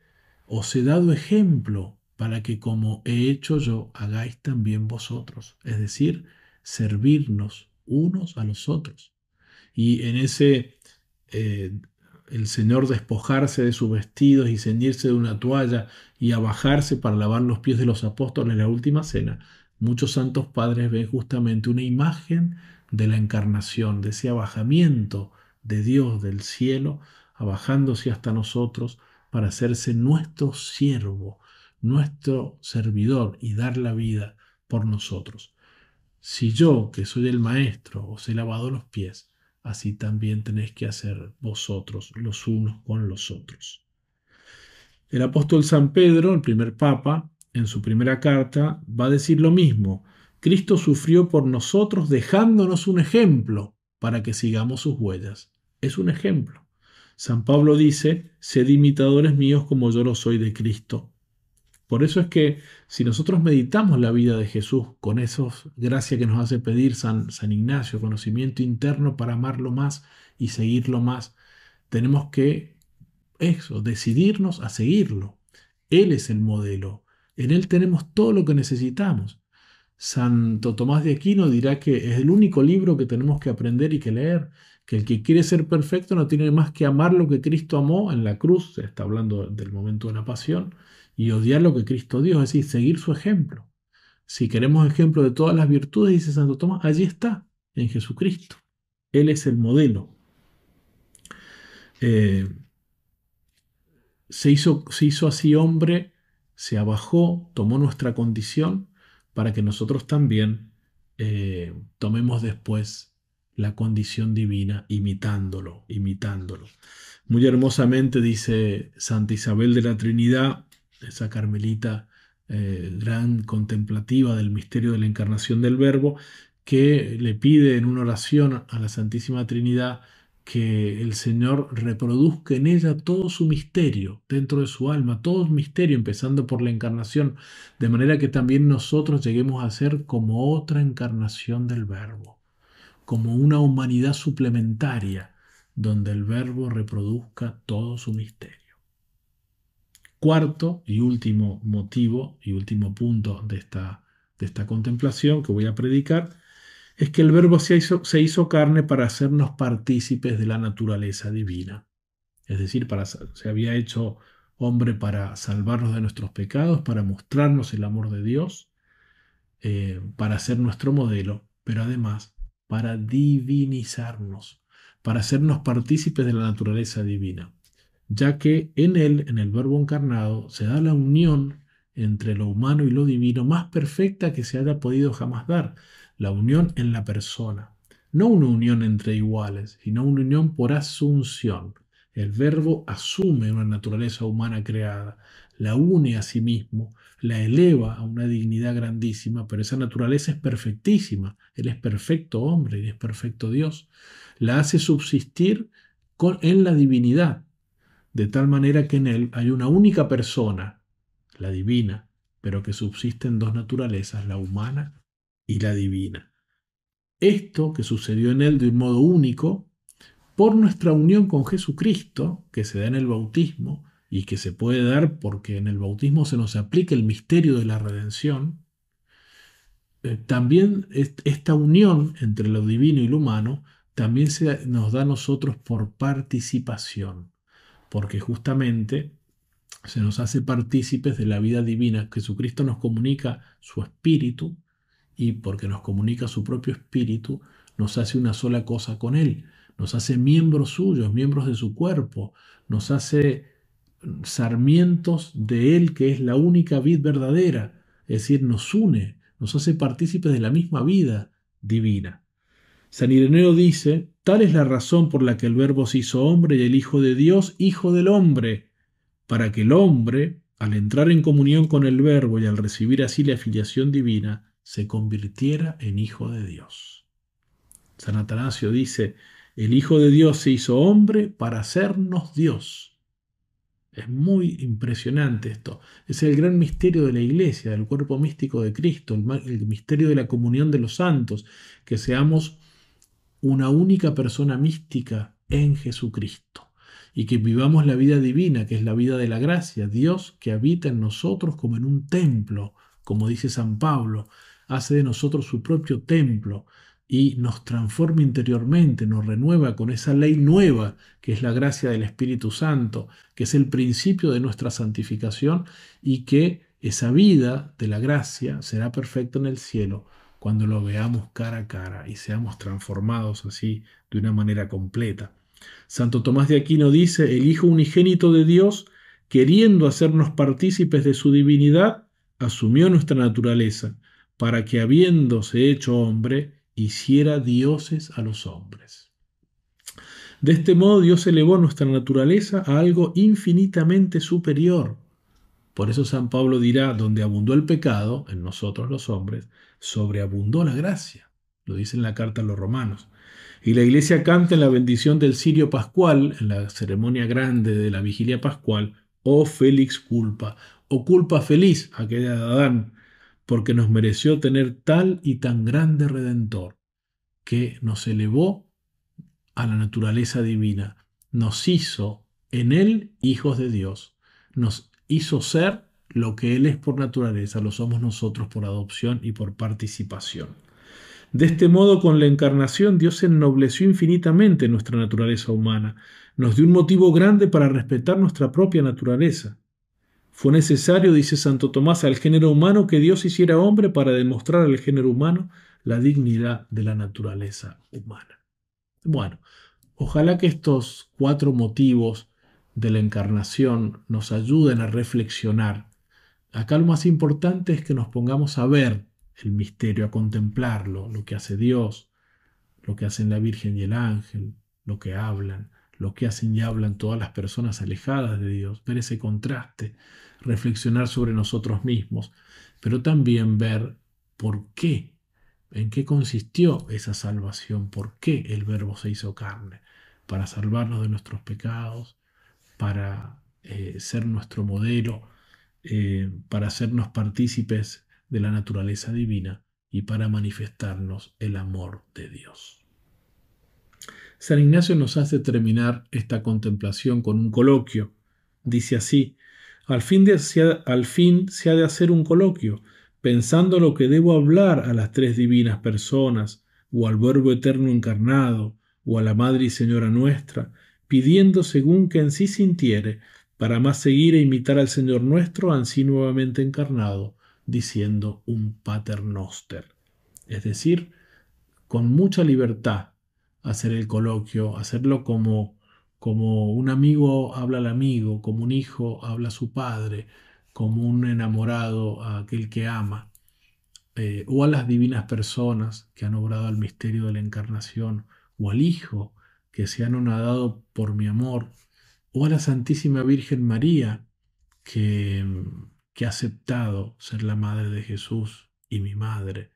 os he dado ejemplo para que como he hecho yo, hagáis también vosotros. Es decir, servirnos unos a los otros. Y en ese, el Señor despojarse de sus vestidos y ceñirse de una toalla y abajarse para lavar los pies de los apóstoles en la última cena, muchos santos padres ven justamente una imagen de la encarnación, de ese abajamiento de Dios del cielo, abajándose hasta nosotros para hacerse nuestro siervo, nuestro servidor y dar la vida por nosotros. Si yo, que soy el maestro, os he lavado los pies, así también tenéis que hacer vosotros los unos con los otros. El apóstol San Pedro, el primer papa, en su primera carta, va a decir lo mismo. Cristo sufrió por nosotros dejándonos un ejemplo para que sigamos sus huellas. Es un ejemplo. San Pablo dice, sed imitadores míos como yo lo soy de Cristo. Por eso es que si nosotros meditamos la vida de Jesús con esas gracias que nos hace pedir San Ignacio, conocimiento interno para amarlo más y seguirlo más, tenemos que decidirnos a seguirlo. Él es el modelo. En Él tenemos todo lo que necesitamos. Santo Tomás de Aquino dirá que es el único libro que tenemos que aprender y que leer, que el que quiere ser perfecto no tiene más que amar lo que Cristo amó en la cruz, se está hablando del momento de la pasión, y odiar lo que Cristo dio, es decir, seguir su ejemplo. Si queremos ejemplo de todas las virtudes, dice Santo Tomás, allí está, en Jesucristo. Él es el modelo. Eh, se hizo así hombre, se abajó, tomó nuestra condición para que nosotros también tomemos después la condición divina imitándolo, imitándolo. Muy hermosamente dice Santa Isabel de la Trinidad, esa carmelita gran contemplativa del misterio de la encarnación del Verbo, que le pide en una oración a la Santísima Trinidad que el Señor reproduzca en ella todo su misterio, dentro de su alma, todo el misterio, empezando por la encarnación, de manera que también nosotros lleguemos a ser como otra encarnación del Verbo, como una humanidad suplementaria, donde el Verbo reproduzca todo su misterio. Cuarto y último motivo y último punto de esta contemplación que voy a predicar, es que el Verbo se hizo carne para hacernos partícipes de la naturaleza divina. Es decir, se había hecho hombre para salvarnos de nuestros pecados, para mostrarnos el amor de Dios, para ser nuestro modelo, pero además para divinizarnos, para hacernos partícipes de la naturaleza divina, ya que en él, en el Verbo encarnado, se da la unión entre lo humano y lo divino más perfecta que se haya podido jamás dar, la unión en la persona. No una unión entre iguales, sino una unión por asunción. El Verbo asume una naturaleza humana creada, la une a sí mismo, la eleva a una dignidad grandísima, pero esa naturaleza es perfectísima. Él es perfecto hombre y es perfecto Dios. La hace subsistir en la divinidad, de tal manera que en él hay una única persona, la divina, pero que subsisten dos naturalezas, la humana y la divina. Esto que sucedió en él de un modo único, por nuestra unión con Jesucristo, que se da en el bautismo y que se puede dar porque en el bautismo se nos aplica el misterio de la redención, también esta unión entre lo divino y lo humano también nos da a nosotros por participación, porque justamente se nos hace partícipes de la vida divina. Jesucristo nos comunica su espíritu y porque nos comunica su propio espíritu, nos hace una sola cosa con él, nos hace miembros suyos, miembros de su cuerpo, nos hace sarmientos de él, que es la única vid verdadera, es decir, nos une, nos hace partícipes de la misma vida divina. San Ireneo dice, tal es la razón por la que el Verbo se hizo hombre y el Hijo de Dios, Hijo del hombre, para que el hombre, al entrar en comunión con el Verbo y al recibir así la filiación divina, se convirtiera en Hijo de Dios. San Atanasio dice, el Hijo de Dios se hizo hombre para hacernos Dios. Es muy impresionante esto. Es el gran misterio de la Iglesia, del cuerpo místico de Cristo, el misterio de la comunión de los santos, que seamos una única persona mística en Jesucristo y que vivamos la vida divina, que es la vida de la gracia, Dios que habita en nosotros como en un templo, como dice San Pablo, hace de nosotros su propio templo y nos transforma interiormente, nos renueva con esa ley nueva que es la gracia del Espíritu Santo, que es el principio de nuestra santificación y que esa vida de la gracia será perfecta en el cielo cuando lo veamos cara a cara y seamos transformados así de una manera completa. Santo Tomás de Aquino dice, el Hijo unigénito de Dios, queriendo hacernos partícipes de su divinidad, asumió nuestra naturaleza, para que habiéndose hecho hombre, hiciera dioses a los hombres. De este modo Dios elevó nuestra naturaleza a algo infinitamente superior. Por eso San Pablo dirá, donde abundó el pecado, en nosotros los hombres, sobreabundó la gracia. Lo dice en la carta a los Romanos. Y la Iglesia canta en la bendición del cirio pascual, en la ceremonia grande de la vigilia pascual, oh Félix culpa, o culpa feliz aquella de Adán, porque nos mereció tener tal y tan grande Redentor, que nos elevó a la naturaleza divina, nos hizo en él hijos de Dios, nos hizo ser lo que él es por naturaleza, lo somos nosotros por adopción y por participación. De este modo, con la encarnación, Dios ennobleció infinitamente nuestra naturaleza humana, nos dio un motivo grande para respetar nuestra propia naturaleza. Fue necesario, dice Santo Tomás, al género humano que Dios hiciera hombre para demostrar al género humano la dignidad de la naturaleza humana. Bueno, ojalá que estos 4 motivos de la encarnación nos ayuden a reflexionar. Acá lo más importante es que nos pongamos a ver el misterio, a contemplarlo, lo que hace Dios, lo que hacen la Virgen y el ángel, lo que hablan, lo que hacen y hablan todas las personas alejadas de Dios, ver ese contraste, reflexionar sobre nosotros mismos, pero también ver por qué, en qué consistió esa salvación, por qué el Verbo se hizo carne, para salvarnos de nuestros pecados, para ser nuestro modelo, para hacernos partícipes de la naturaleza divina y para manifestarnos el amor de Dios. San Ignacio nos hace terminar esta contemplación con un coloquio. Dice así, al fin se ha de hacer un coloquio, pensando lo que debo hablar a las 3 divinas personas, o al Verbo eterno encarnado, o a la Madre y Señora nuestra, pidiendo según que en sí sintiere, para más seguir e imitar al Señor nuestro, ansí nuevamente encarnado, diciendo un Pater Noster. Es decir, con mucha libertad hacer el coloquio, hacerlo como un amigo habla al amigo, como un hijo habla a su padre, como un enamorado a aquel que ama, o a las divinas personas que han obrado el misterio de la encarnación, o al Hijo que se ha anonadado por mi amor, o a la Santísima Virgen María, que, que ha aceptado ser la madre de Jesús y mi madre,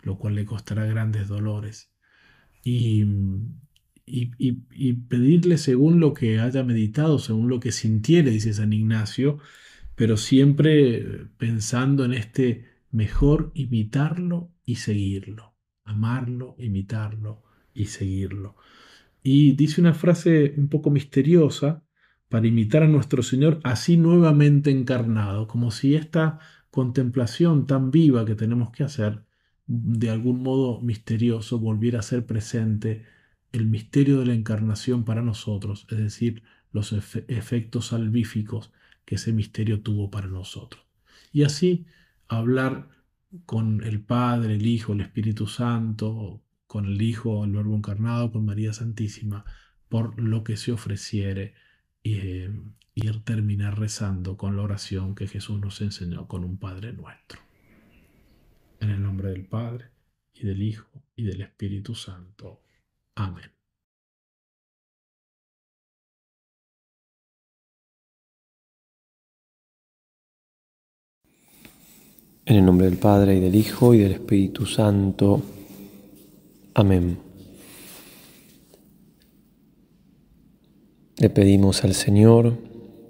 lo cual le costará grandes dolores. Y, y pedirle según lo que haya meditado, según lo que sintiere, dice San Ignacio, pero siempre pensando en este mejor imitarlo y seguirlo, amarlo, imitarlo y seguirlo. Y dice una frase un poco misteriosa para imitar a nuestro Señor así nuevamente encarnado, como si esta contemplación tan viva que tenemos que hacer, de algún modo misterioso, volviera a ser presente el misterio de la encarnación para nosotros, es decir, los efectos salvíficos que ese misterio tuvo para nosotros. Y así hablar con el Padre, el Hijo, el Espíritu Santo, con el Hijo, el Verbo encarnado, con María Santísima, por lo que se ofreciere, y terminar rezando con la oración que Jesús nos enseñó con un Padre nuestro. En el nombre del Padre, y del Hijo, y del Espíritu Santo. Amén. En el nombre del Padre, y del Hijo, y del Espíritu Santo. Amén. Le pedimos al Señor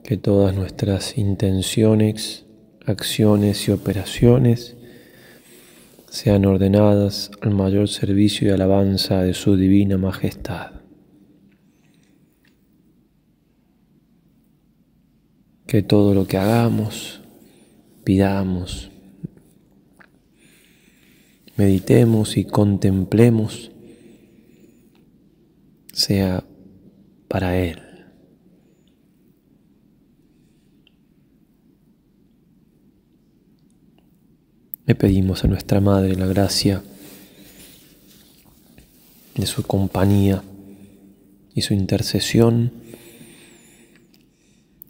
que todas nuestras intenciones, acciones y operaciones sean ordenadas al mayor servicio y alabanza de su divina majestad. Que todo lo que hagamos, pidamos, meditemos y contemplemos sea para Él. Le pedimos a nuestra Madre la gracia de su compañía y su intercesión,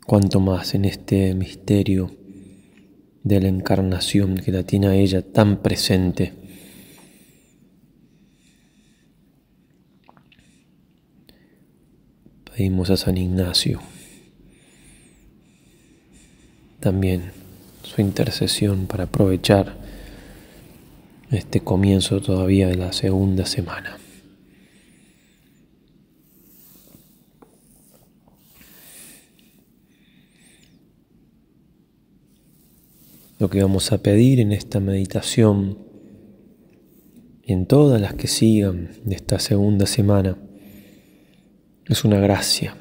cuanto más en este misterio de la encarnación que la tiene a ella tan presente. Pedimos a San Ignacio también su intercesión para aprovechar este comienzo todavía de la segunda semana. Lo que vamos a pedir en esta meditación y en todas las que sigan de esta segunda semana es una gracia,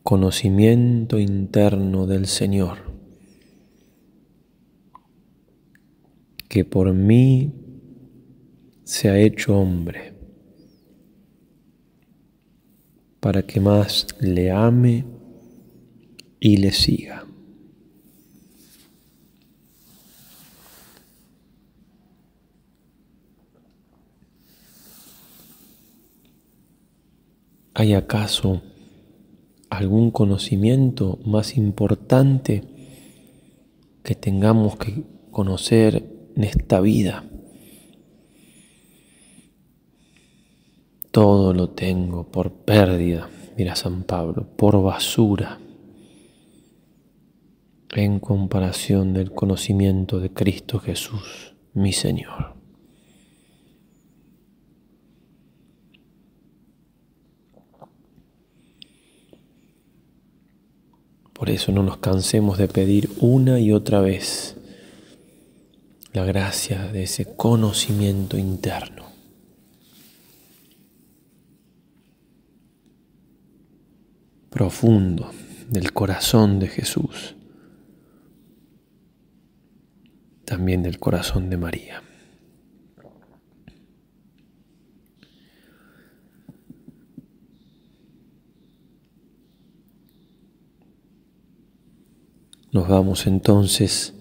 conocimiento interno del Señor, que por mí se ha hecho hombre, para que más le ame y le siga. ¿Hay acaso algún conocimiento más importante que tengamos que conocer en esta vida? Todo lo tengo por pérdida, dirá San Pablo, por basura, en comparación del conocimiento de Cristo Jesús, mi Señor. Por eso no nos cansemos de pedir una y otra vez la gracia de ese conocimiento interno. Profundo del corazón de Jesús, también del corazón de María. Nos vamos entonces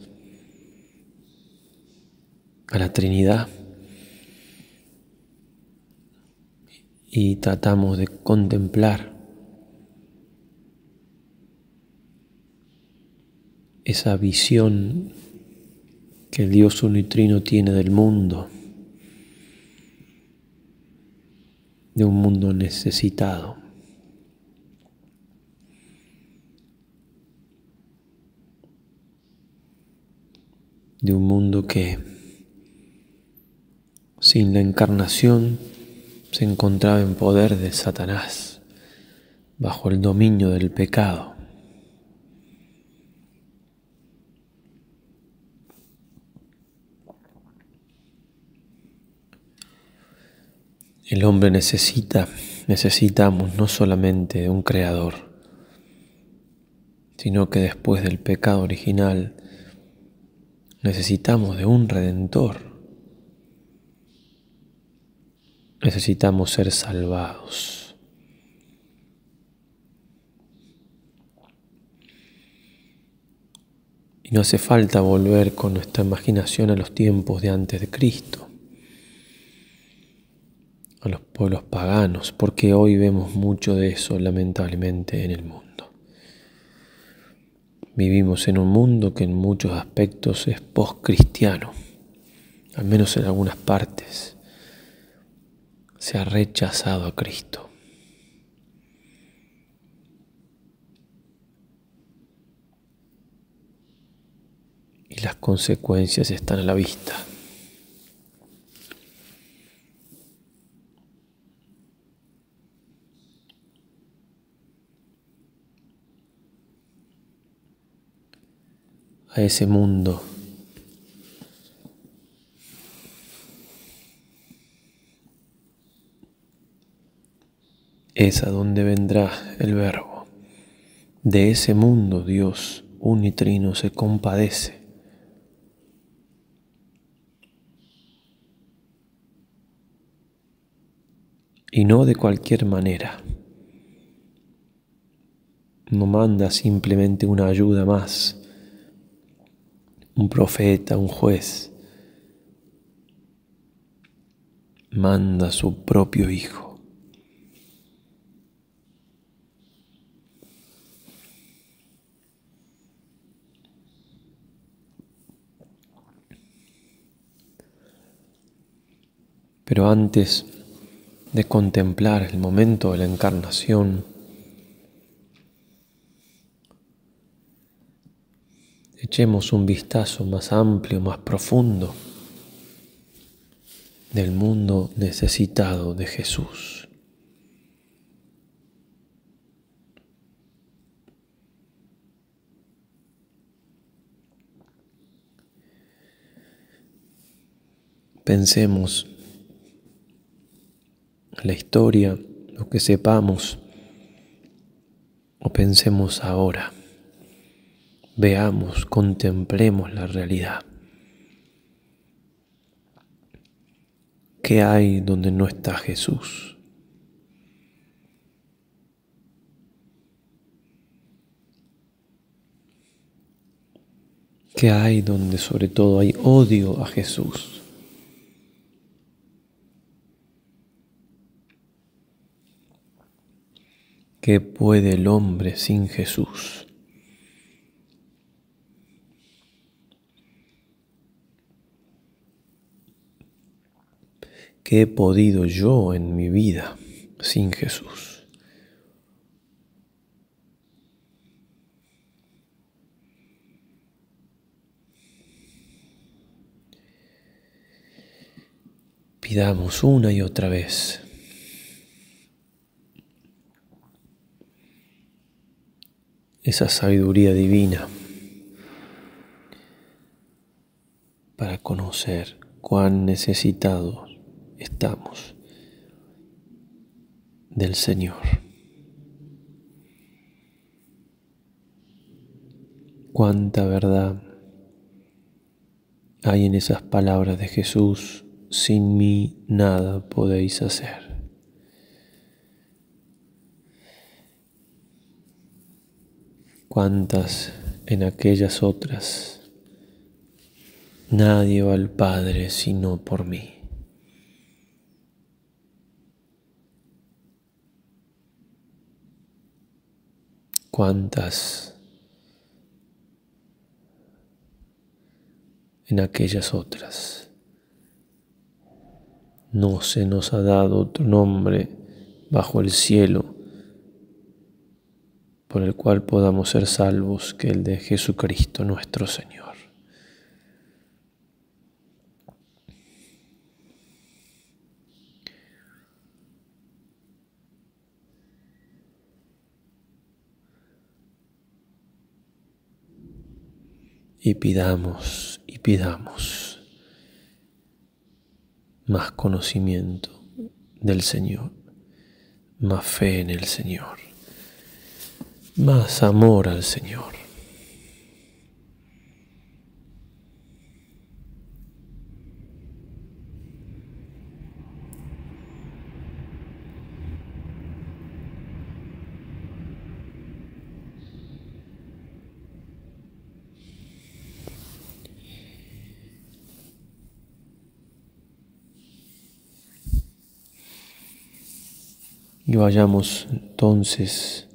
a la Trinidad y tratamos de contemplar esa visión que el Dios unitrino tiene del mundo, de un mundo necesitado. de un mundo que, sin la encarnación, se encontraba en poder de Satanás, bajo el dominio del pecado. El hombre necesitamos no solamente de un creador, sino que después del pecado original necesitamos de un redentor. Necesitamos ser salvados. Y no hace falta volver con nuestra imaginación a los tiempos de antes de Cristo, a los pueblos paganos, porque hoy vemos mucho de eso, lamentablemente, en el mundo. Vivimos en un mundo que en muchos aspectos es post-cristiano, al menos en algunas partes. Se ha rechazado a Cristo. Y las consecuencias están a la vista. A ese mundo es a donde vendrá el Verbo. De ese mundo Dios unitrino se compadece. Y no de cualquier manera. No manda simplemente una ayuda más, un profeta, un juez. Manda a su propio Hijo. Pero antes de contemplar el momento de la encarnación, echemos un vistazo más amplio, más profundo del mundo necesitado de Jesús. Pensemos en la historia, lo que sepamos, o pensemos ahora. Veamos, contemplemos la realidad. ¿Qué hay donde no está Jesús? ¿Qué hay donde sobre todo hay odio a Jesús? ¿Qué puede el hombre sin Jesús? ¿Qué he podido yo en mi vida sin Jesús? Pidamos una y otra vez esa sabiduría divina para conocer cuán necesitados estamos del Señor. Cuánta verdad hay en esas palabras de Jesús: sin mí nada podéis hacer. Cuántas en aquellas otras: nadie va al Padre sino por mí. Cuántas en aquellas otras: no se nos ha dado otro nombre bajo el cielo por el cual podamos ser salvos que el de Jesucristo nuestro Señor. y pidamos más conocimiento del Señor, más fe en el Señor, más amor al Señor. Y vayamos entonces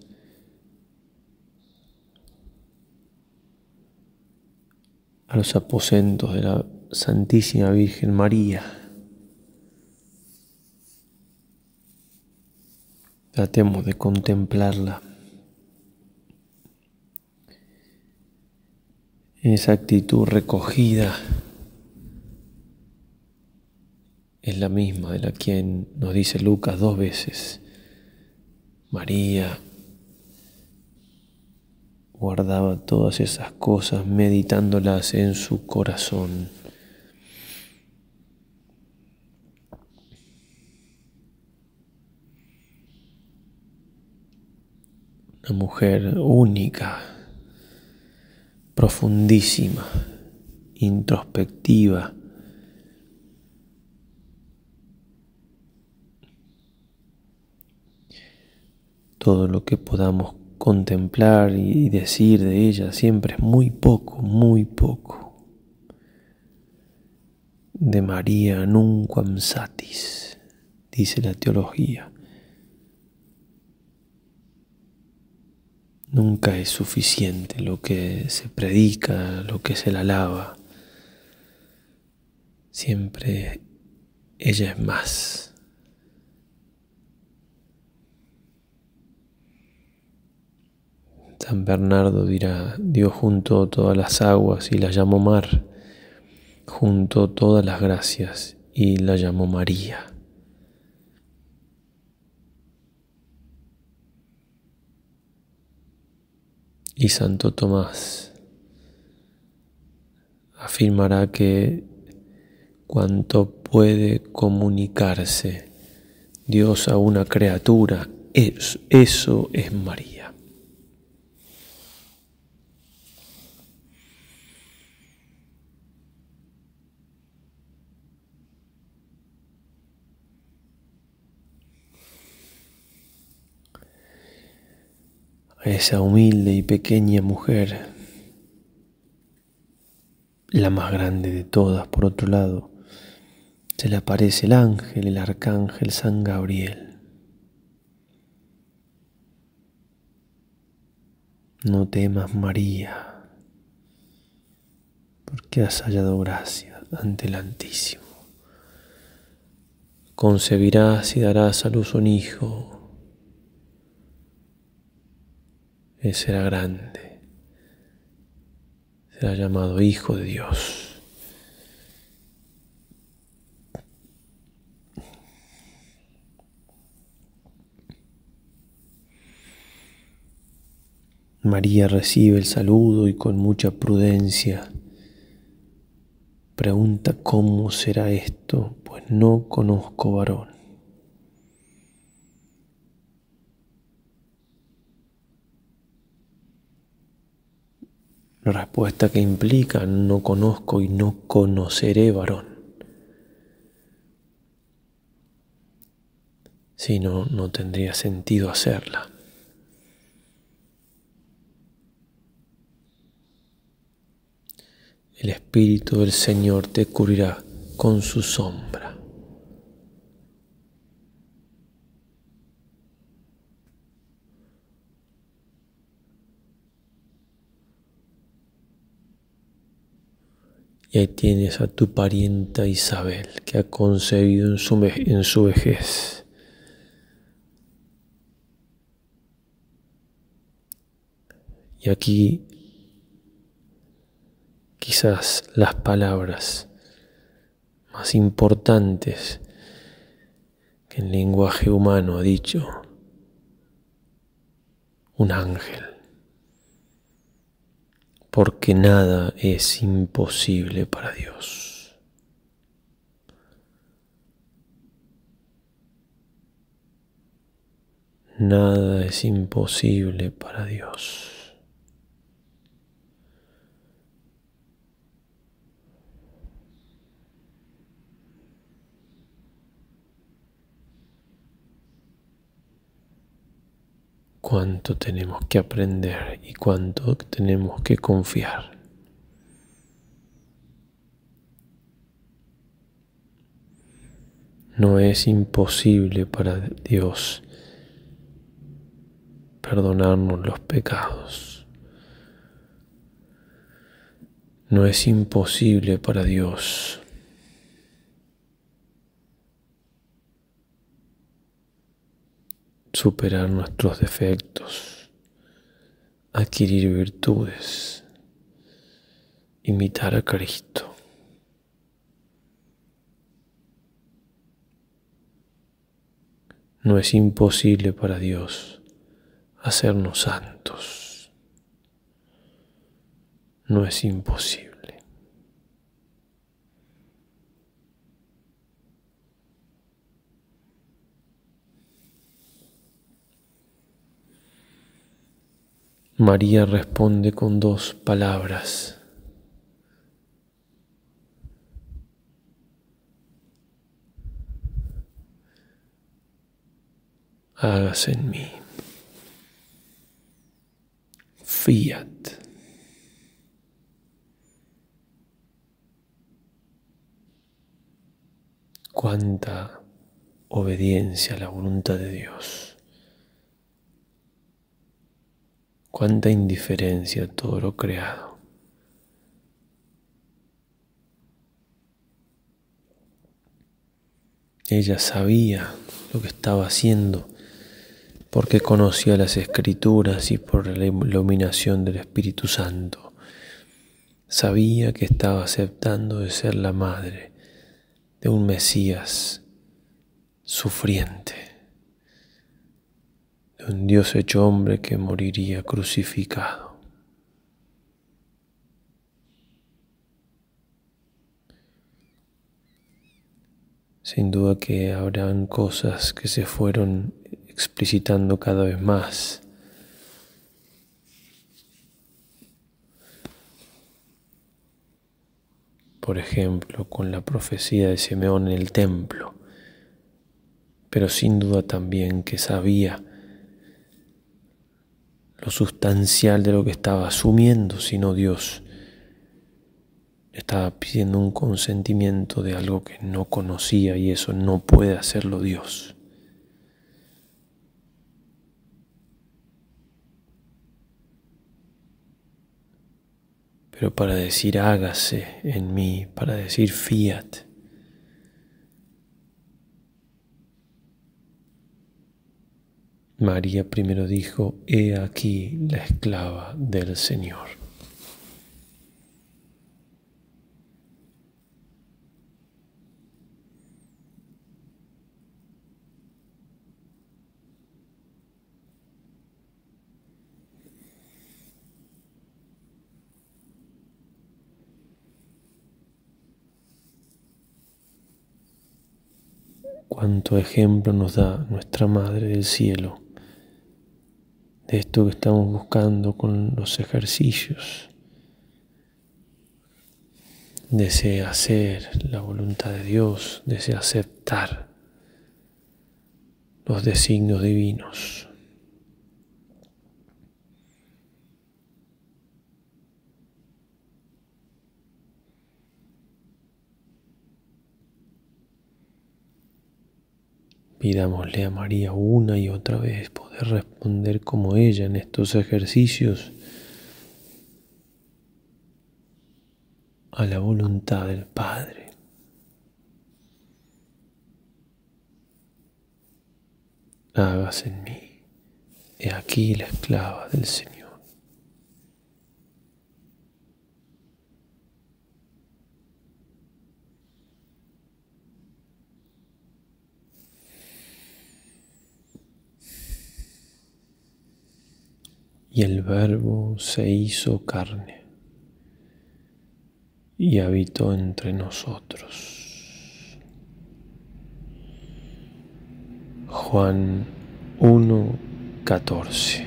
a los aposentos de la Santísima Virgen María. Tratemos de contemplarla en esa actitud recogida. Es la misma de la quien nos dice Lucas 2 veces. María guardaba todas esas cosas, meditándolas en su corazón. Una mujer única, profundísima, introspectiva. Todo lo que podamos contemplar y decir de ella siempre es muy poco, muy poco. De María nunquam satis, dice la teología. Nunca es suficiente lo que se predica, lo que se la alaba. Siempre ella es más. San Bernardo dirá: Dios juntó todas las aguas y las llamó mar, juntó todas las gracias y la llamó María. Y Santo Tomás afirmará que cuanto puede comunicarse Dios a una criatura, eso es María. A esa humilde y pequeña mujer, la más grande de todas, por otro lado, se le aparece el ángel, el arcángel San Gabriel. No temas, María, porque has hallado gracia ante el Altísimo. Concebirás y darás a luz un hijo. Él será grande, será llamado Hijo de Dios. María recibe el saludo y con mucha prudencia pregunta: ¿cómo será esto? Pues no conozco varón. La respuesta que implica: no conozco y no conoceré varón. Si no, no tendría sentido hacerla. El Espíritu del Señor te cubrirá con su sombra. Y ahí tienes a tu parienta Isabel, que ha concebido en su vejez. Y aquí quizás las palabras más importantes que en lenguaje humano ha dicho un ángel. porque nada es imposible para Dios. Nada es imposible para Dios. Cuánto tenemos que aprender y cuánto tenemos que confiar. No es imposible para Dios perdonarnos los pecados. No es imposible para Dios superar nuestros defectos, adquirir virtudes, imitar a Cristo. No es imposible para Dios hacernos santos. No es imposible. María responde con 2 palabras. Hágase en mí. Fiat. Cuánta obediencia a la voluntad de Dios. Cuánta indiferencia a todo lo creado. Ella sabía lo que estaba haciendo porque conocía las Escrituras y por la iluminación del Espíritu Santo. Sabía que estaba aceptando de ser la madre de un Mesías sufriente, de un Dios hecho hombre que moriría crucificado. Sin duda que habrán cosas que se fueron explicitando cada vez más. Por ejemplo, con la profecía de Simeón en el templo, pero sin duda también que sabía lo sustancial de lo que estaba asumiendo, sino Dios estaba pidiendo un consentimiento de algo que no conocía y eso no puede hacerlo Dios. Pero para decir hágase en mí, para decir fiat, María primero dijo, he aquí la esclava del Señor. Cuánto ejemplo nos da nuestra Madre del Cielo de esto que estamos buscando con los ejercicios. Desea hacer la voluntad de Dios, desea aceptar los designios divinos. Pidámosle a María una y otra vez poder responder como ella en estos ejercicios a la voluntad del Padre. Hágase en mí, he aquí la esclava del Señor. Y el Verbo se hizo carne y habitó entre nosotros. Juan 1:14.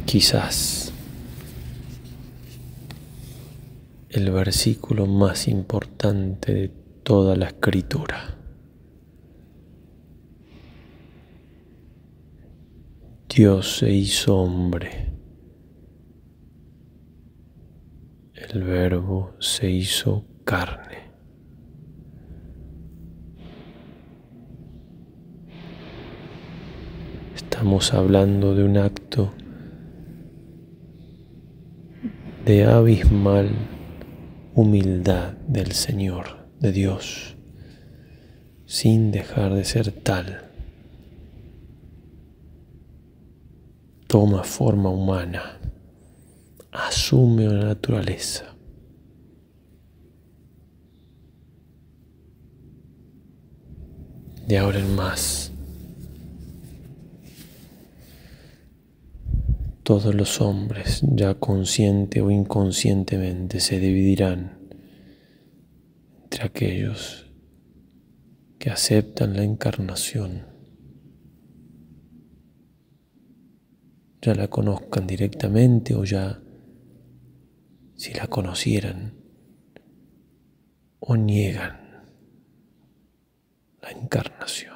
Quizás el versículo más importante de toda la Escritura. Dios se hizo hombre. El Verbo se hizo carne. Estamos hablando de un acto de abismal humildad del Señor, de Dios, sin dejar de ser tal. Toma forma humana, asume una naturaleza. De ahora en más, todos los hombres, ya consciente o inconscientemente, se dividirán entre aquellos que aceptan la encarnación, ya la conozcan directamente o ya, si la conocieran, o niegan la encarnación.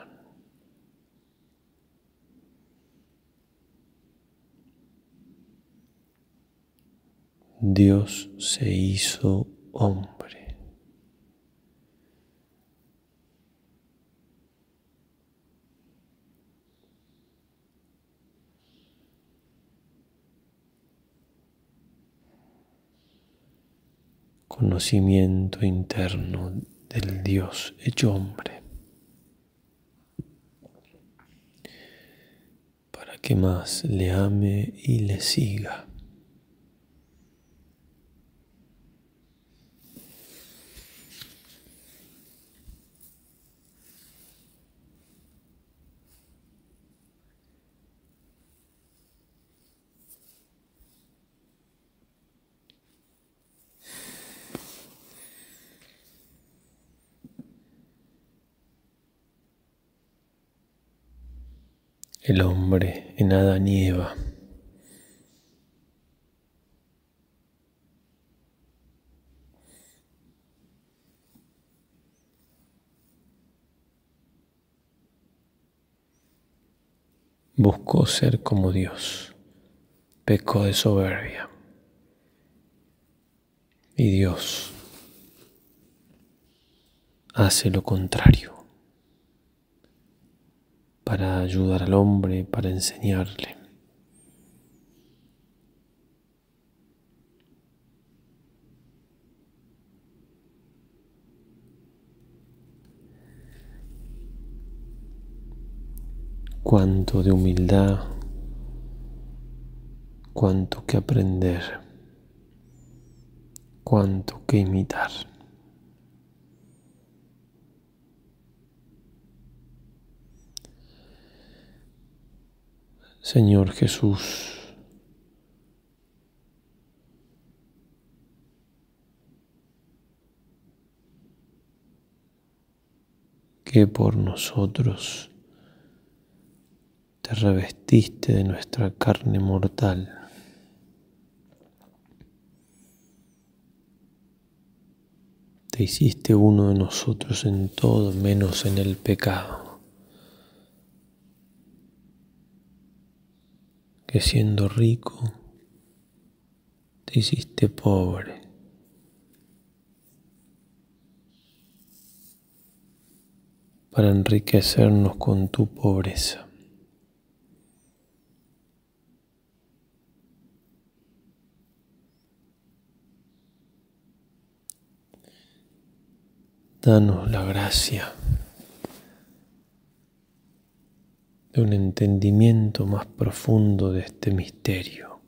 Dios se hizo hombre. Conocimiento interno del Dios hecho hombre. Para que más le ame y le siga. El hombre en Adán y Eva buscó ser como Dios, pecó de soberbia. Y Dios hace lo contrario para ayudar al hombre, para enseñarle. Cuánto de humildad, cuánto que aprender, cuánto que imitar. Señor Jesús, que por nosotros te revestiste de nuestra carne mortal, te hiciste uno de nosotros en todo menos en el pecado, que siendo rico te hiciste pobre, para enriquecernos con tu pobreza. Danos la gracia de un entendimiento más profundo de este misterio,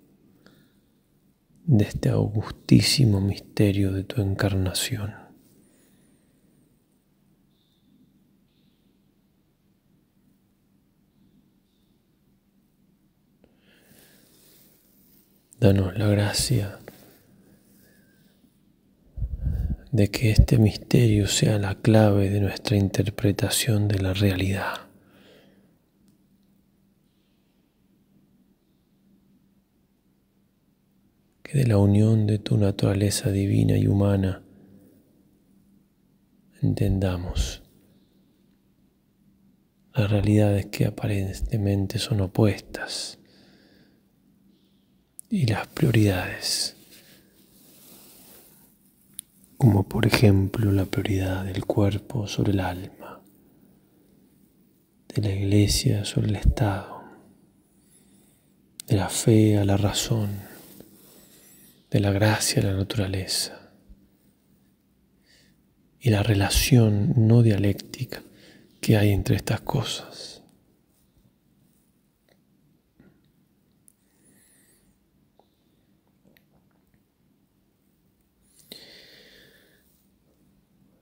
de este augustísimo misterio de tu encarnación. Danos la gracia de que este misterio sea la clave de nuestra interpretación de la realidad. Que de la unión de tu naturaleza divina y humana entendamos las realidades que aparentemente son opuestas y las prioridades, como por ejemplo la prioridad del cuerpo sobre el alma, de la iglesia sobre el Estado, de la fe a la razón, de la gracia a la naturaleza, y la relación no dialéctica que hay entre estas cosas.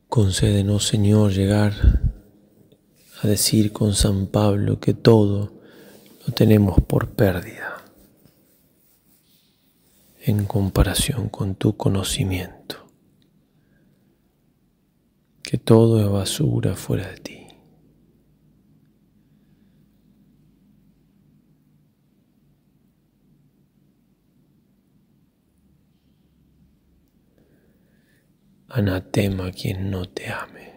Concédenos, Señor, llegar a decir con San Pablo que todo lo tenemos por pérdida en comparación con tu conocimiento, que todo es basura fuera de ti. Anatema quien no te ame.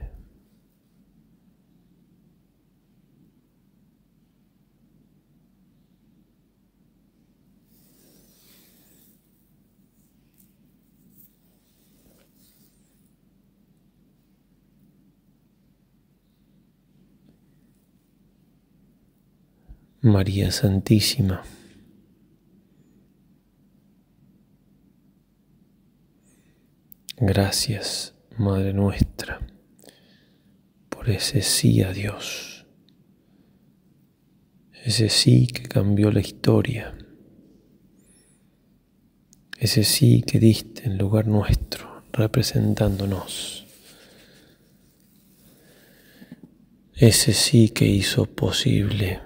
María Santísima, gracias, Madre nuestra, por ese sí a Dios, ese sí que cambió la historia, ese sí que diste en lugar nuestro, representándonos, ese sí que hizo posible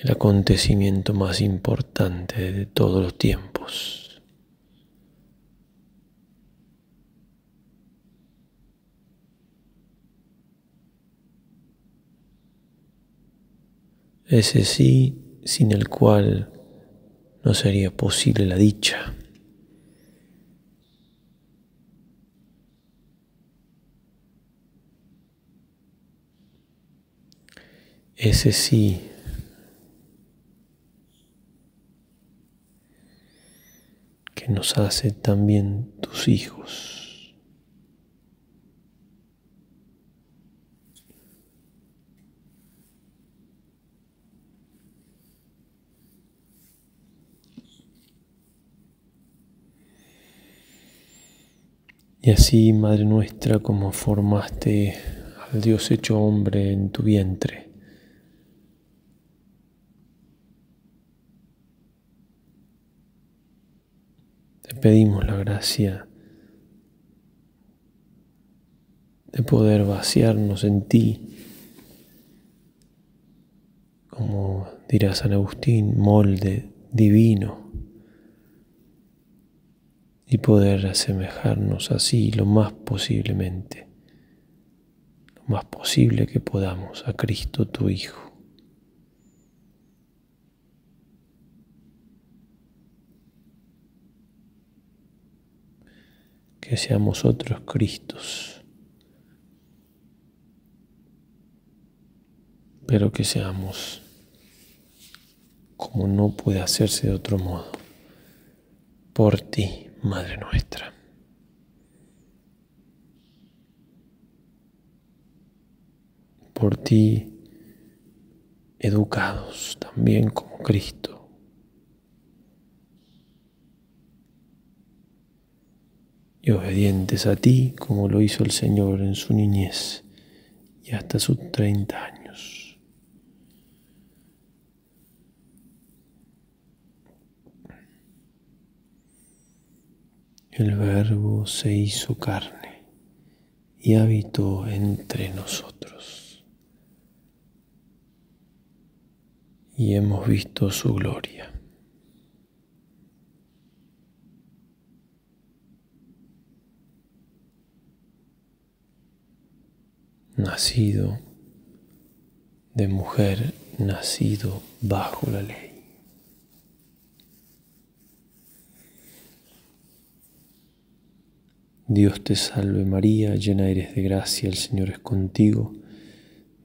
el acontecimiento más importante de todos los tiempos. Ese sí sin el cual no sería posible la dicha. Ese sí que nos hace también tus hijos. Y así, Madre nuestra, como formaste al Dios hecho hombre en tu vientre, te pedimos la gracia de poder vaciarnos en ti, como dirá San Agustín, molde divino, y poder asemejarnos así lo más posible que podamos a Cristo tu Hijo. Que seamos otros Cristos, pero que seamos como no puede hacerse de otro modo, por ti, Madre nuestra. Por ti, educados también como Cristo. Y obedientes a ti como lo hizo el Señor en su niñez y hasta sus 30 años. El Verbo se hizo carne y habitó entre nosotros. Y hemos visto su gloria. nacido de mujer, nacido bajo la ley. Dios te salve María, llena eres de gracia, el Señor es contigo.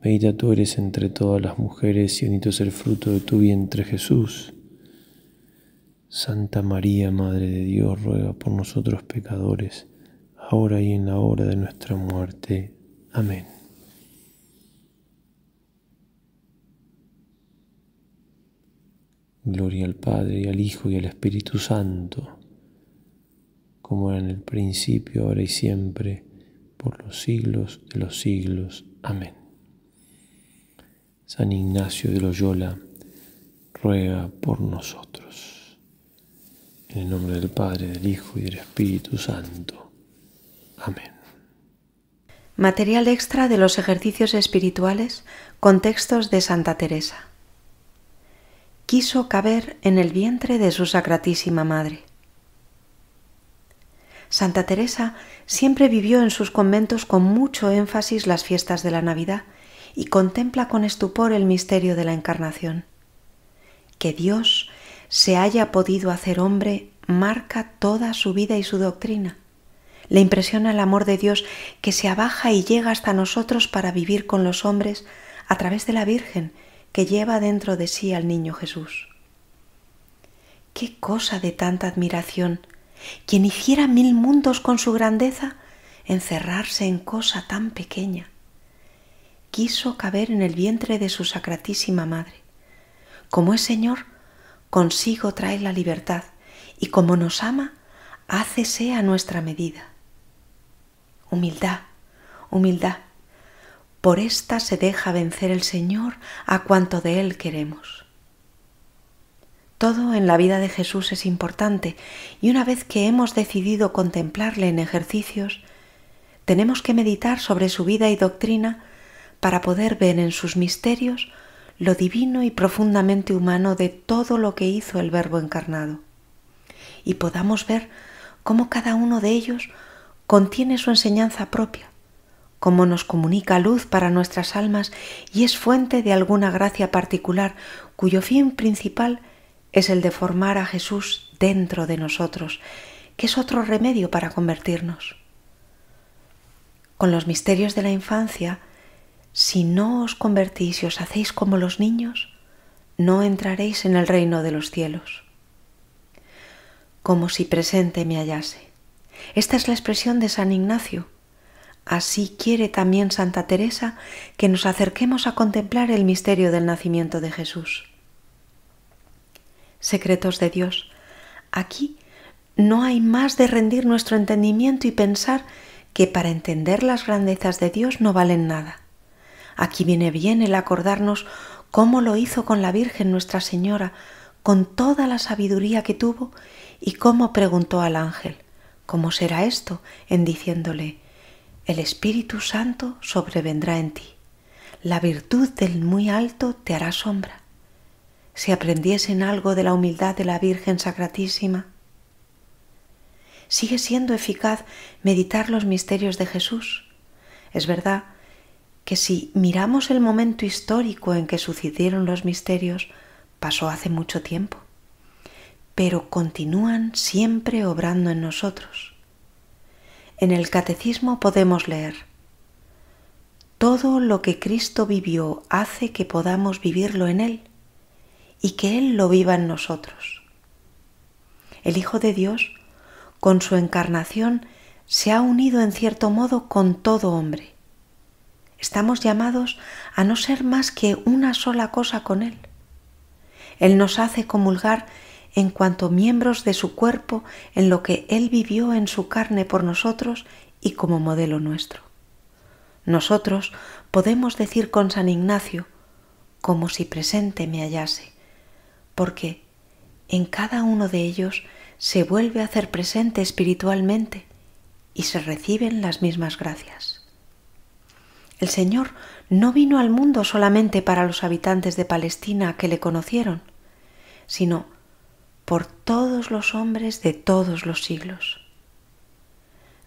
Bendita tú eres entre todas las mujeres y bendito es el fruto de tu vientre Jesús. Santa María, Madre de Dios, ruega por nosotros pecadores, ahora y en la hora de nuestra muerte. Amén. Gloria al Padre, y al Hijo, y al Espíritu Santo, como era en el principio, ahora y siempre, por los siglos de los siglos. Amén. San Ignacio de Loyola, ruega por nosotros. En el nombre del Padre, del Hijo y del Espíritu Santo. Amén. Material extra de los ejercicios espirituales con textos de Santa Teresa. Quiso caber en el vientre de su Sacratísima Madre. Santa Teresa siempre vivió en sus conventos con mucho énfasis las fiestas de la Navidad y contempla con estupor el misterio de la Encarnación. Que Dios se haya podido hacer hombre marca toda su vida y su doctrina. Le impresiona el amor de Dios que se abaja y llega hasta nosotros para vivir con los hombres a través de la Virgen que lleva dentro de sí al niño Jesús. ¡Qué cosa de tanta admiración! Quien hiciera 1000 mundos con su grandeza, encerrarse en cosa tan pequeña. Quiso caber en el vientre de su Sacratísima Madre. Como es Señor, consigo trae la libertad y como nos ama, hácese a nuestra medida. Humildad, humildad. Por esta se deja vencer el Señor a cuanto de Él queremos. Todo en la vida de Jesús es importante y una vez que hemos decidido contemplarle en ejercicios, tenemos que meditar sobre su vida y doctrina para poder ver en sus misterios lo divino y profundamente humano de todo lo que hizo el Verbo encarnado, y podamos ver cómo cada uno de ellos contiene su enseñanza propia, cómo nos comunica luz para nuestras almas y es fuente de alguna gracia particular cuyo fin principal es el de formar a Jesús dentro de nosotros, que es otro remedio para convertirnos. Con los misterios de la infancia, si no os convertís y os hacéis como los niños, no entraréis en el reino de los cielos. Como si presente me hallase. Esta es la expresión de San Ignacio. Así quiere también Santa Teresa que nos acerquemos a contemplar el misterio del nacimiento de Jesús. Secretos de Dios. Aquí no hay más de rendir nuestro entendimiento y pensar que para entender las grandezas de Dios no valen nada. Aquí viene bien el acordarnos cómo lo hizo con la Virgen Nuestra Señora, con toda la sabiduría que tuvo, y cómo preguntó al ángel, ¿cómo será esto? En diciéndole, el Espíritu Santo sobrevendrá en ti, la virtud del muy alto te hará sombra. Si aprendiesen algo de la humildad de la Virgen Sacratísima. Sigue siendo eficaz meditar los misterios de Jesús. Es verdad que si miramos el momento histórico en que sucedieron los misterios, pasó hace mucho tiempo, pero continúan siempre obrando en nosotros. En el Catecismo podemos leer: todo lo que Cristo vivió hace que podamos vivirlo en Él y que Él lo viva en nosotros. El Hijo de Dios, con su encarnación, se ha unido en cierto modo con todo hombre. Estamos llamados a no ser más que una sola cosa con Él. Él nos hace comulgar en cuanto miembros de su cuerpo en lo que Él vivió en su carne por nosotros y como modelo nuestro. Nosotros podemos decir con San Ignacio, como si presente me hallase, porque en cada uno de ellos se vuelve a hacer presente espiritualmente y se reciben las mismas gracias. El Señor no vino al mundo solamente para los habitantes de Palestina que le conocieron, sino por todos los hombres de todos los siglos.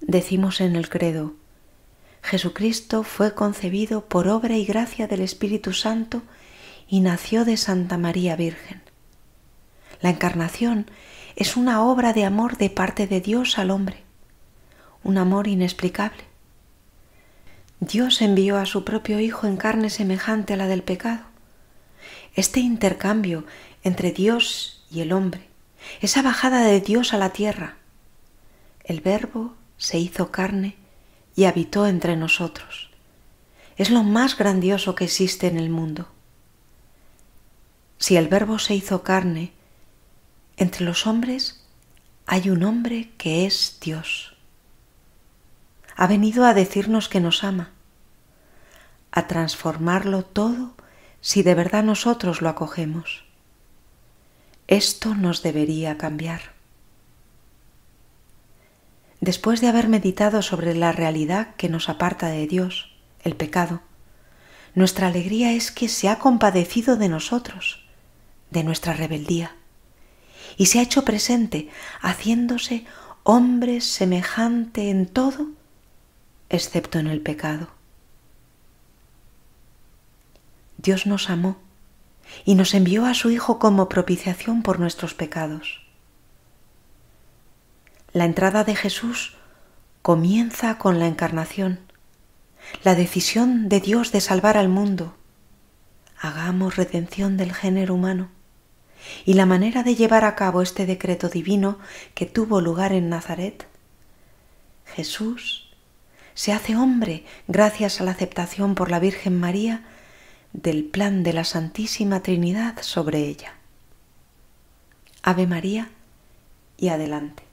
Decimos en el credo: Jesucristo fue concebido por obra y gracia del Espíritu Santo y nació de Santa María Virgen. La encarnación es una obra de amor de parte de Dios al hombre, un amor inexplicable. Dios envió a su propio Hijo en carne semejante a la del pecado. Este intercambio entre Dios y el hombre, esa bajada de Dios a la tierra, el Verbo se hizo carne y habitó entre nosotros. Es lo más grandioso que existe en el mundo. Si el Verbo se hizo carne, entre los hombres hay un hombre que es Dios. Ha venido a decirnos que nos ama, a transformarlo todo si de verdad nosotros lo acogemos. Esto nos debería cambiar. Después de haber meditado sobre la realidad que nos aparta de Dios, el pecado, nuestra alegría es que se ha compadecido de nosotros, de nuestra rebeldía, y se ha hecho presente, haciéndose hombre semejante en todo, excepto en el pecado. Dios nos amó y nos envió a su Hijo como propiciación por nuestros pecados. La entrada de Jesús comienza con la encarnación, la decisión de Dios de salvar al mundo. Hagamos redención del género humano. Y la manera de llevar a cabo este decreto divino que tuvo lugar en Nazaret. Jesús se hace hombre gracias a la aceptación por la Virgen María del plan de la Santísima Trinidad sobre ella. Ave María y adelante.